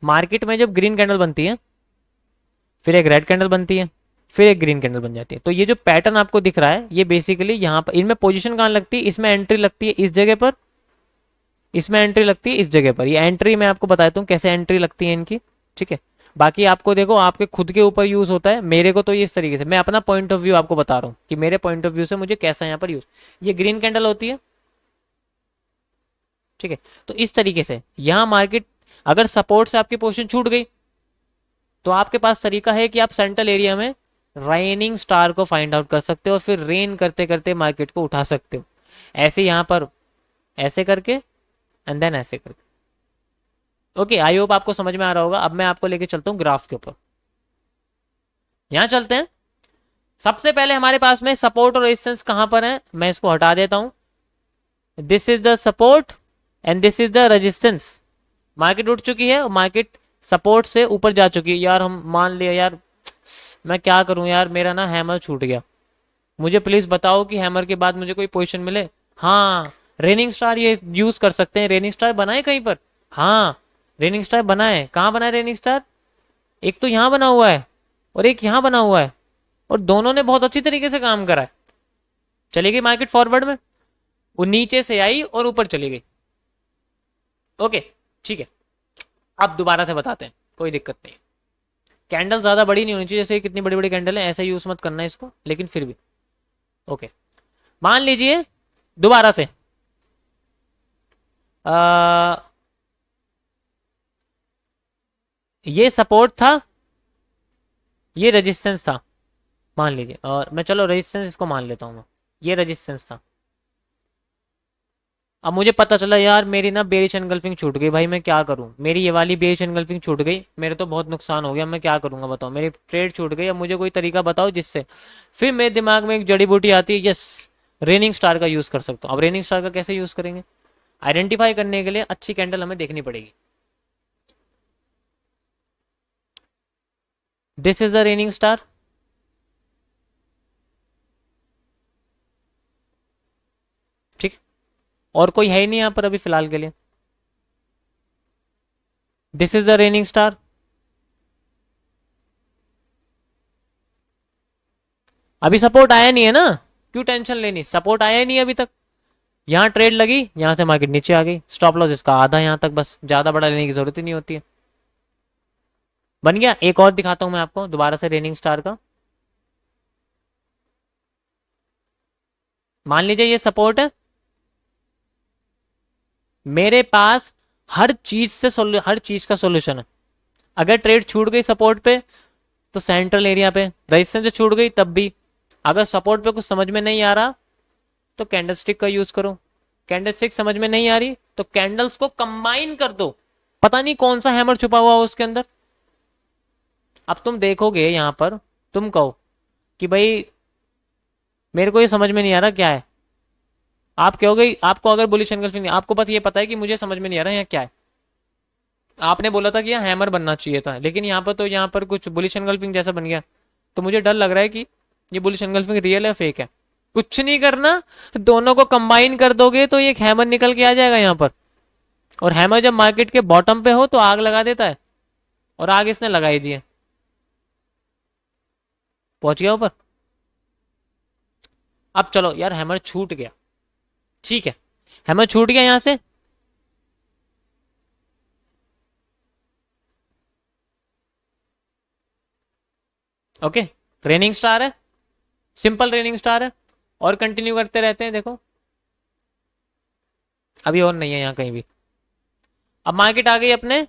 मार्केट में जब ग्रीन कैंडल बनती है, फिर एक रेड कैंडल बनती है, फिर एक ग्रीन कैंडल बन जाती है। तो ये जो पैटर्न आपको दिख रहा है ये बेसिकली यहाँ पर, इनमें पोजीशन कहाँ लगती है, इसमें एंट्री लगती है इस जगह पर, इसमें एंट्री लगती है इस जगह पर। ये एंट्री मैं आपको बताता हूँ कैसे एंट्री लगती है इनकी, ठीक है। बाकी आपको देखो आपके खुद के ऊपर यूज होता है, मेरे को तो ये इस तरीके से, मैं अपना पॉइंट ऑफ व्यू आपको बता रहा हूँ कि मेरे पॉइंट ऑफ व्यू से मुझे कैसा यहाँ पर यूज। ये ग्रीन कैंडल होती है, ठीक है। तो इस तरीके से यहाँ मार्केट अगर सपोर्ट से आपकी पोजीशन छूट गई तो आपके पास तरीका है कि आप सेंट्रल एरिया में रेनिंग स्टार को फाइंड आउट कर सकते हो और फिर रेन करते करते मार्केट को उठा सकते हो। ऐसे यहां पर ऐसे करके एंड देन ऐसे करके। ओके, आई होप आपको समझ में आ रहा होगा। अब मैं आपको लेके चलता हूँ ग्राफ के ऊपर, यहां चलते हैं। सबसे पहले हमारे पास में सपोर्ट और रेजिस्टेंस कहां पर है, मैं इसको हटा देता हूं। This is the support and this is the resistance. Market उठ चुकी है और मार्केट सपोर्ट से ऊपर जा चुकी है। यार हम मान लिया, यार मैं क्या करूं यार, मेरा ना हैमर छूट गया, मुझे प्लीज बताओ कि हैमर के बाद मुझे कोई पोजीशन मिले। हाँ, रेनिंग स्टार ये यूज कर सकते हैं। रेनिंग स्टार बनाए कहीं पर, हाँ रेनिंग स्टार बनाए, कहाँ बनाए रेनिंग स्टार, एक तो यहाँ बना हुआ है और एक यहाँ बना हुआ है, और दोनों ने बहुत अच्छी तरीके से काम करा है। चली गई मार्केट फॉरवर्ड में, वो नीचे से आई और ऊपर चली गई। ओके ठीक है, अब दोबारा से बताते हैं, कोई दिक्कत नहीं। कैंडल ज्यादा बड़ी नहीं होनी चाहिए, जैसे कितनी बड़ी बड़ी कैंडल है ऐसा यूज मत करना है इसको, लेकिन फिर भी ओके। मान लीजिए दोबारा से ये सपोर्ट था, ये रेजिस्टेंस था मान लीजिए, और मैं चलो रेजिस्टेंस इसको मान लेता हूँ मैं, ये रेजिस्टेंस था। अब मुझे पता चला यार मेरी ना बेरिश एनगल्फिंग छूट गई, भाई मैं क्या करूं, मेरी ये वाली बेरिश एनगल्फिंग छूट गई, मेरे तो बहुत नुकसान हो गया, मैं क्या करूंगा बताओ, मेरी ट्रेड छूट गई। अब मुझे कोई तरीका बताओ जिससे, फिर मेरे दिमाग में एक जड़ी बूटी आती है, यस रेनिंग स्टार का यूज कर सकता हूँ। अब रेनिंग स्टार का कैसे यूज करेंगे, आइडेंटिफाई करने के लिए अच्छी कैंडल हमें देखनी पड़ेगी। This is the raining star, ठीक, और कोई है ही नहीं यहां पर अभी फिलहाल के लिए। This is the raining star, अभी सपोर्ट आया नहीं है ना, क्यों टेंशन लेनी, सपोर्ट आया नहीं अभी तक। यहां ट्रेड लगी, यहां से मार्केट नीचे आ गई, स्टॉप लॉस इसका आधा यहां तक, बस ज्यादा बड़ा लेने की जरूरत ही नहीं होती है। बन गया। एक और दिखाता हूं मैं आपको दोबारा से रेनिंग स्टार का। मान लीजिए ये सपोर्ट है, मेरे पास हर चीज से हर चीज का सॉल्यूशन है। अगर ट्रेड छूट गई सपोर्ट पे तो सेंट्रल एरिया पे, रेजिस्टेंस से छूट गई तब भी, अगर सपोर्ट पे कुछ समझ में नहीं आ रहा तो कैंडलस्टिक का यूज करो, कैंडलस्टिक समझ में नहीं आ रही तो कैंडल्स को कंबाइन कर दो। पता नहीं कौन सा हैमर छुपा हुआ हो उसके अंदर। अब तुम देखोगे यहाँ पर, तुम कहो कि भाई मेरे को ये समझ में नहीं आ रहा क्या है, आप कहोगे, आपको अगर बुलिश एनगल्फिंग नहीं, आपको बस ये पता है कि मुझे समझ में नहीं आ रहा यहाँ क्या है। आपने बोला था कि यहाँ हैमर बनना चाहिए था, लेकिन यहाँ पर तो यहाँ पर कुछ बुलिश एनगल्फिंग जैसा बन गया। तो मुझे डर लग रहा है कि ये बुलिश एनगल्फिंग रियल है फेक है। कुछ नहीं करना, दोनों को कंबाइन कर दोगे तो एक हैमर निकल के आ जाएगा यहाँ पर। और हैमर जब मार्केट के बॉटम पे हो तो आग लगा देता है, और आग इसने लगाई दी है। पहुंच गया ऊपर। अब चलो यार, हैमर छूट गया, ठीक है, हैमर छूट गया यहां से। ओके, रेनिंग स्टार है, सिंपल रेनिंग स्टार है, और कंटिन्यू करते रहते हैं। देखो अभी और नहीं है यहाँ कहीं भी। अब मार्केट आ गई अपने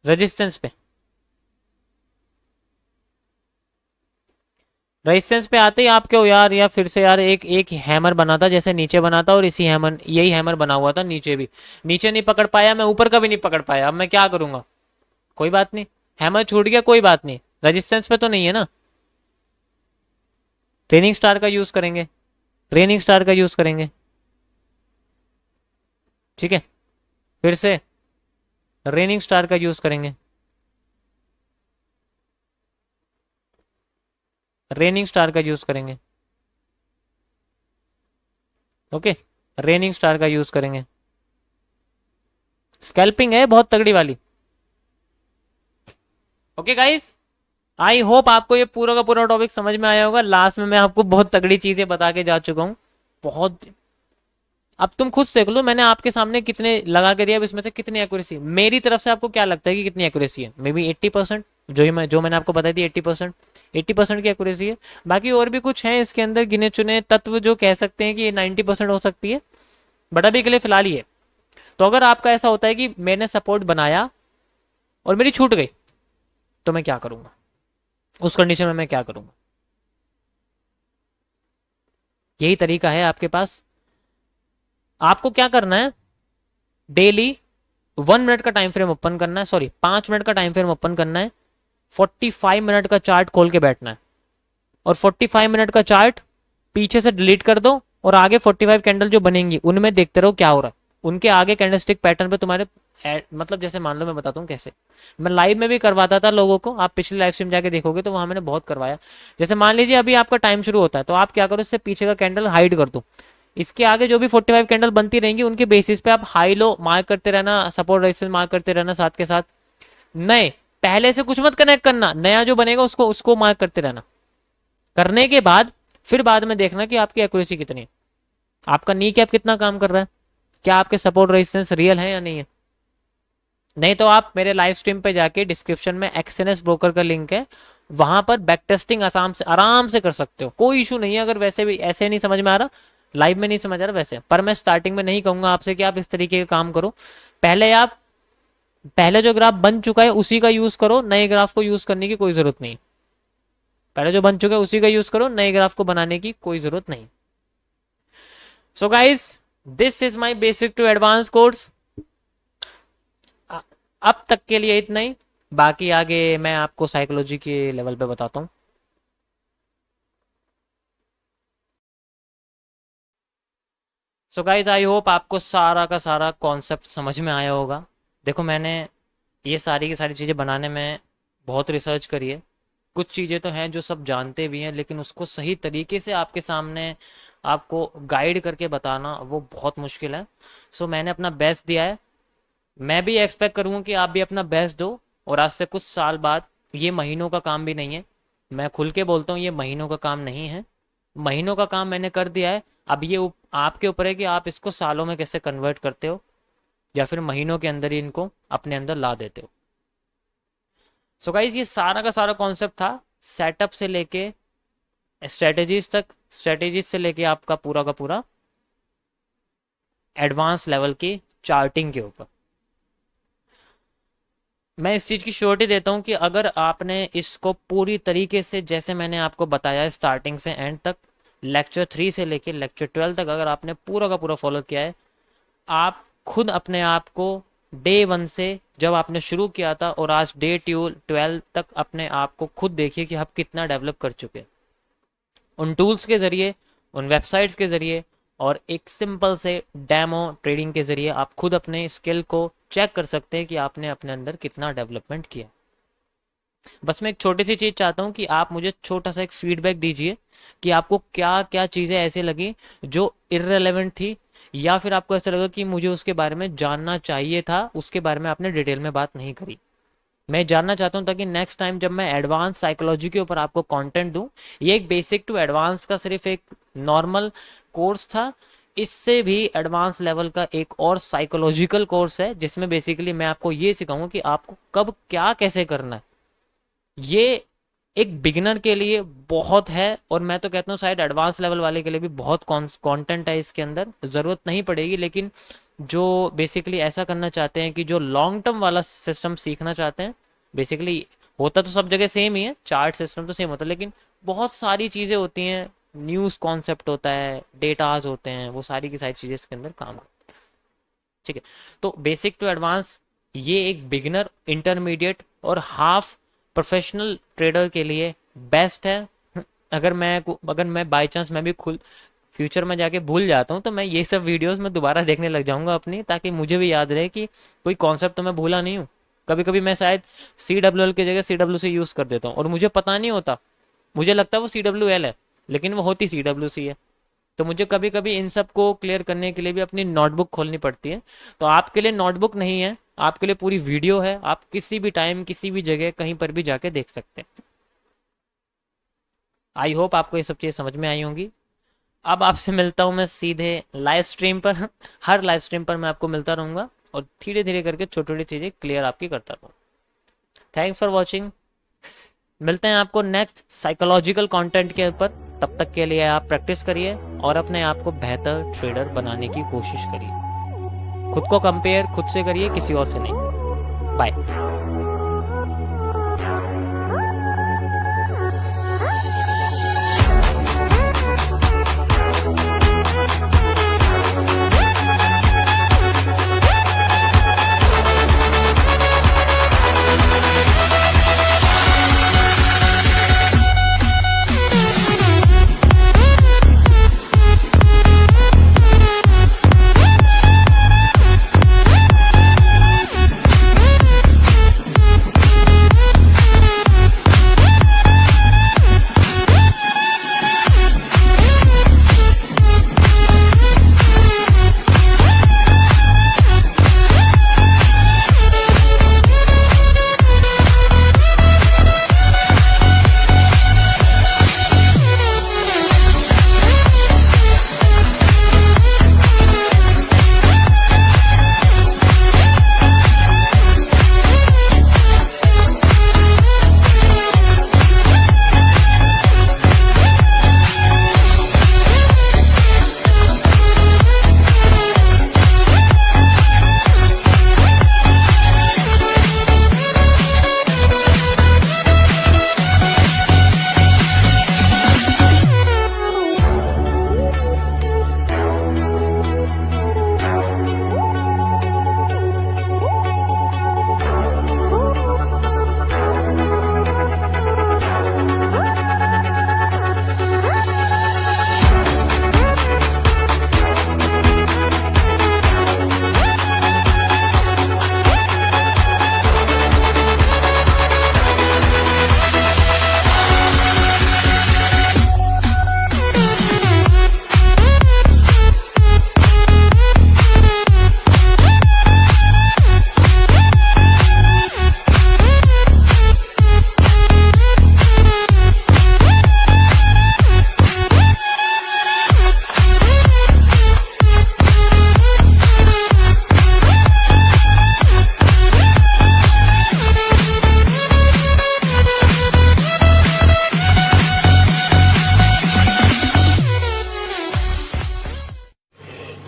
रेजिस्टेंस पे। रेजिस्टेंस पे आते ही आप क्यों यार, या फिर से यार एक एक हैमर बना था जैसे नीचे बना था, और इसी हैमर, यही हैमर बना हुआ था नीचे भी, नीचे नहीं पकड़ पाया मैं, ऊपर का भी नहीं पकड़ पाया, अब मैं क्या करूंगा। कोई बात नहीं, हैमर छूट गया, कोई बात नहीं, रेजिस्टेंस पे तो नहीं है ना। ट्रेनिंग स्टार का यूज करेंगे, ट्रेनिंग स्टार का यूज करेंगे, ठीक है, फिर से रेनिंग स्टार का यूज करेंगे, रेनिंग स्टार का यूज करेंगे। ओके, रेनिंग स्टार का यूज करेंगे। स्कैल्पिंग है बहुत तगड़ी वाली। ओके गाइस, आई होप आपको ये पूरा का पूरा टॉपिक समझ में आया होगा। लास्ट में मैं आपको बहुत तगड़ी चीजें बता के जा चुका हूँ, बहुत। अब तुम खुद देख लो, मैंने आपके सामने कितने लगा के दिया, अब इसमें से कितनी एक्यूरेसी मेरी तरफ से, आपको क्या लगता है कि कितनी एक्यूरेसी है? मे बी 80%, जो मैंने आपको बताई थी 80%, 80% की एक्यूरेसी है। बाकी और भी कुछ है इसके अंदर गिने चुने तत्व जो कह सकते हैं कि ये 90% हो सकती है, बट अभी के लिए फिलहाल ही है। तो अगर आपका ऐसा होता है कि मैंने सपोर्ट बनाया और मेरी छूट गई, तो मैं क्या करूंगा उस कंडीशन में, मैं क्या करूंगा? यही तरीका है आपके पास। आपको क्या करना है, डेली 1 मिनट का टाइम फ्रेम ओपन करना है, सॉरी 5 मिनट का टाइम फ्रेम ओपन करना है, 45 मिनट का चार्ट खोल के बैठना है, और 45 मिनट का चार्ट पीछे से डिलीट कर दो, और आगे 45 कैंडल जो बनेंगी उनमें देखते रहो क्या हो रहा है। उनके आगे कैंडलस्टिक पैटर्न पे तुम्हारे मतलब जैसे मान लो, मैं बताता हूँ कैसे, मैं लाइव में भी करवाता था लोगों को, आप पिछले लाइव स्ट्रीम जाके देखोगे तो वहां मैंने बहुत करवाया। जैसे मान लीजिए अभी आपका टाइम शुरू होता है, तो आप क्या करो, इससे पीछे का कैंडल हाइड कर दो, इसके आगे जो भी 45 कैंडल बनती रहेंगी उनके बेसिस पे आप हाई लो मार्क करते रहना, सपोर्ट रेजिस्टेंस मार्क करते रहना, साथ के साथ नए, पहले से कुछ मत कनेक्ट करना, नया जो बनेगा उसको उसको मार्क करते रहना। करने के बाद फिर बाद में देखना कि आपकी एक्यूरेसी कितनी है, आपका नी कैप कितना काम कर रहा है, क्या आपके सपोर्ट रेजिस्टेंस रियल है या नहीं है। नहीं तो आप मेरे लाइव स्ट्रीम पे जाके डिस्क्रिप्शन में एक्सएनएस ब्रोकर का लिंक है, वहां पर बैक टेस्टिंग आराम से कर सकते हो, कोई इशू नहीं है। अगर वैसे भी ऐसे नहीं समझ में आ रहा, लाइव में नहीं समझ आ रहा वैसे, पर मैं स्टार्टिंग में नहीं कहूंगा आपसे कि आप इस तरीके का काम करो। पहले आप, पहले जो ग्राफ बन चुका है उसी का यूज करो, नए ग्राफ को यूज करने की कोई जरूरत नहीं। पहले जो बन चुका है उसी का यूज करो, नए ग्राफ को बनाने की कोई जरूरत नहीं। So guys, this is my basic to advance course. अब तक के लिए इतना ही, बाकी आगे मैं आपको साइकोलॉजी के लेवल पे बताता हूँ। सो गाइज, आई होप आपको सारा का सारा कॉन्सेप्ट समझ में आया होगा। देखो मैंने ये सारी की सारी चीज़ें बनाने में बहुत रिसर्च करी है। कुछ चीज़ें तो हैं जो सब जानते भी हैं, लेकिन उसको सही तरीके से आपके सामने आपको गाइड करके बताना वो बहुत मुश्किल है। सो मैंने अपना बेस्ट दिया है, मैं भी एक्सपेक्ट करूँगा कि आप भी अपना बेस्ट दो। और आज से कुछ साल बाद, ये महीनों का काम भी नहीं है, मैं खुल के बोलता हूँ, ये महीनों का काम नहीं है, महीनों का काम मैंने कर दिया है। अब ये आपके ऊपर है कि आप इसको सालों में कैसे कन्वर्ट करते हो, या फिर महीनों के अंदर ही इनको अपने अंदर ला देते हो। सो गाइज, ये सारा का सारा कॉन्सेप्ट था, सेटअप से लेके स्ट्रेटेजीज तक, स्ट्रेटेजीज से लेके आपका पूरा का पूरा एडवांस लेवल की चार्टिंग के ऊपर। मैं इस चीज़ की श्योरिटी देता हूँ कि अगर आपने इसको पूरी तरीके से, जैसे मैंने आपको बताया स्टार्टिंग से एंड तक, लेक्चर 3 से लेके लेक्चर 12 तक, अगर आपने पूरा का पूरा फॉलो किया है, आप खुद अपने आप को डे 1 से जब आपने शुरू किया था और आज डे 12 तक अपने आप को खुद देखिए कि आप कितना डेवलप कर चुके हैं उन टूल्स के ज़रिए, उन वेबसाइट्स के ज़रिए और एक सिंपल से डेमो ट्रेडिंग के ज़रिए आप खुद अपने स्किल को चेक कर सकते हैं कि आपने अपने अंदर कितना डेवलपमेंट किया। बस मैं एक छोटी सी चीज़ चाहता हूँ कि आप मुझे छोटा सा एक फीडबैक दीजिए कि आपको क्या क्या चीज़ें ऐसे लगी जो इररेलेवेंट थी, या फिर आपको ऐसा लगा कि मुझे उसके बारे में जानना चाहिए था, उसके बारे में आपने डिटेल में बात नहीं करी। मैं जानना चाहता हूँ ताकि नेक्स्ट टाइम जब मैं एडवांस साइकोलॉजी के ऊपर आपको कंटेंट दूं, ये एक बेसिक टू एडवांस का सिर्फ एक नॉर्मल कोर्स था, इससे भी एडवांस लेवल का एक और साइकोलॉजिकल कोर्स है जिसमें बेसिकली मैं आपको ये सिखाऊंगा कि आपको कब क्या कैसे करना है। ये एक बिगिनर के लिए बहुत है, और मैं तो कहता हूँ शायद एडवांस लेवल वाले के लिए भी बहुत कंटेंट है इसके अंदर, ज़रूरत नहीं पड़ेगी। लेकिन जो बेसिकली ऐसा करना चाहते हैं कि जो लॉन्ग टर्म वाला सिस्टम सीखना चाहते हैं, बेसिकली होता तो सब जगह सेम ही है, चार्ट सिस्टम तो सेम होता है, लेकिन बहुत सारी चीज़ें होती हैं, न्यूज़ कॉन्सेप्ट होता है, डेटाज होते हैं, वो सारी की सारी चीज़ें इसके अंदर काम करती हैं। ठीक है, तो बेसिक टू एडवांस ये एक बिगिनर, इंटरमीडिएट और हाफ प्रोफेशनल ट्रेडर के लिए बेस्ट है। अगर मैं बाई चांस मैं भी खुद फ्यूचर में जाके भूल जाता हूँ तो मैं ये सब वीडियोस में दोबारा देखने लग जाऊंगा अपनी, ताकि मुझे भी याद रहे कि कोई कॉन्सेप्ट तो मैं भूला नहीं हूँ। कभी कभी मैं शायद CWL की जगह CWC यूज़ कर देता हूँ और मुझे पता नहीं होता, मुझे लगता है वो CWL है लेकिन वो होती CWC है। तो मुझे कभी कभी इन सब को क्लियर करने के लिए भी अपनी नोटबुक खोलनी पड़ती है। तो आपके लिए नोटबुक नहीं है, आपके लिए पूरी वीडियो है, आप किसी भी टाइम किसी भी जगह कहीं पर भी जाके देख सकते हैं। आई होप आपको ये सब चीज़ समझ में आई होंगी। अब आपसे मिलता हूँ मैं सीधे लाइव स्ट्रीम पर हर लाइव स्ट्रीम पर मैं आपको मिलता रहूँगा और धीरे धीरे करके छोटी छोटी चीज़ें क्लियर आपकी करता रहूँ। Thanks for watching. मिलते हैं आपको नेक्स्ट साइकोलॉजिकल कंटेंट के ऊपर। तब तक के लिए आप प्रैक्टिस करिए और अपने आप को बेहतर ट्रेडर बनाने की कोशिश करिए। खुद को कंपेयर खुद से करिए, किसी और से नहीं। Bye.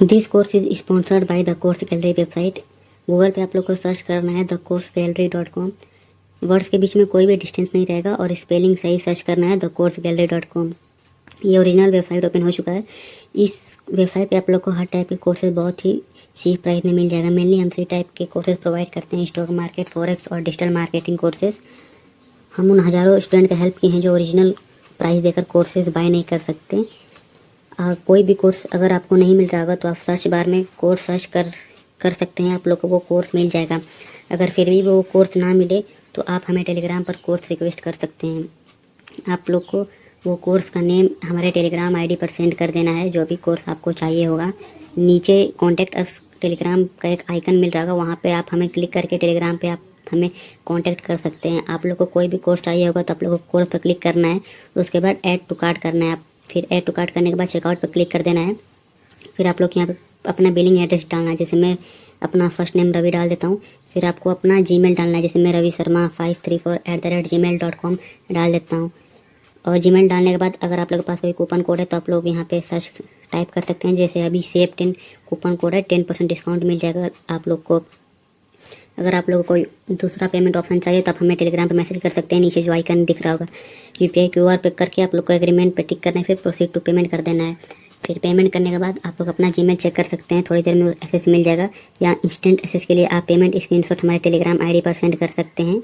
This course is sponsored by the course gallery website. Google पे आप लोग को सर्च करना है thecoursegallery.com। वर्ड्स के बीच में कोई भी डिस्टेंस नहीं रहेगा और स्पेलिंग सही सर्च करना है thecoursegallery.com। ये ओरिजिनल वेबसाइट ओपन हो चुका है। इस वेबसाइट पे आप लोग को हर टाइप के कोर्सेज बहुत ही चीप प्राइस में मिल जाएगा। मेनली हम 3 टाइप के कोर्सेज प्रोवाइड करते हैं, स्टॉक मार्केट, फॉरेक्स और डिजिटल मार्केटिंग कोर्सेज। हम उन हज़ारों स्टूडेंट का हेल्प किए हैं जो ओरिजिनल प्राइस देकर कोर्सेज बाय नहीं कर सकते। कोई भी कोर्स अगर आपको नहीं मिल रहा होगा तो आप सर्च बार में कोर्स सर्च कर सकते हैं, आप लोग को वो कोर्स मिल जाएगा। अगर फिर भी वो कोर्स ना मिले तो आप हमें टेलीग्राम पर कोर्स रिक्वेस्ट कर सकते हैं। आप लोग को वो कोर्स का नेम हमारे टेलीग्राम आईडी पर सेंड कर देना है, जो भी कोर्स आपको चाहिए होगा। नीचे कॉन्टैक्ट अस टेलीग्राम का एक आइकन मिल रहा होगा, वहाँ पे आप हमें क्लिक करके टेलीग्राम पे आप हमें कांटेक्ट कर सकते हैं। आप लोग को कोई भी कोर्स चाहिए होगा तो आप लोग को कोर्स पर क्लिक करना है, उसके बाद ऐड टू कार्ट करना है। आप फिर ऐड टू कार्ट करने के बाद चेकआउट पर क्लिक कर देना है। फिर आप लोग यहाँ पे अपना बिलिंग एड्रेस डालना है, जैसे मैं अपना फर्स्ट नेम रवि डाल देता हूँ। फिर आपको अपना जीमेल डालना है, जैसे मैं रवि शर्मा 534@gmail.com डाल देता हूँ। और जीमेल डालने के बाद अगर आप लोग के पास कोई कूपन कोड है तो आप लोग यहाँ पे सर्च टाइप कर सकते हैं, जैसे अभी सेव 10 कूपन कोड है, 10% डिस्काउंट मिल जाएगा आप लोग को। अगर आप लोगों को कोई दूसरा पेमेंट ऑप्शन चाहिए तो आप हमें टेलीग्राम पे मैसेज कर सकते हैं, नीचे जो आइकन दिख रहा होगा यूपीआई क्यूआर पे करके आप लोग को एग्रीमेंट पे टिक करना है, फिर प्रोसीड टू पेमेंट कर देना है। फिर पेमेंट करने के बाद आप लोग अपना जीमेल चेक कर सकते हैं, थोड़ी देर में एक्सेस मिल जाएगा। या इंस्टेंट एक्सेस के लिए आप पेमेंट स्क्रीनशॉट हमारे टेलीग्राम आईडी पर सेंड कर सकते हैं।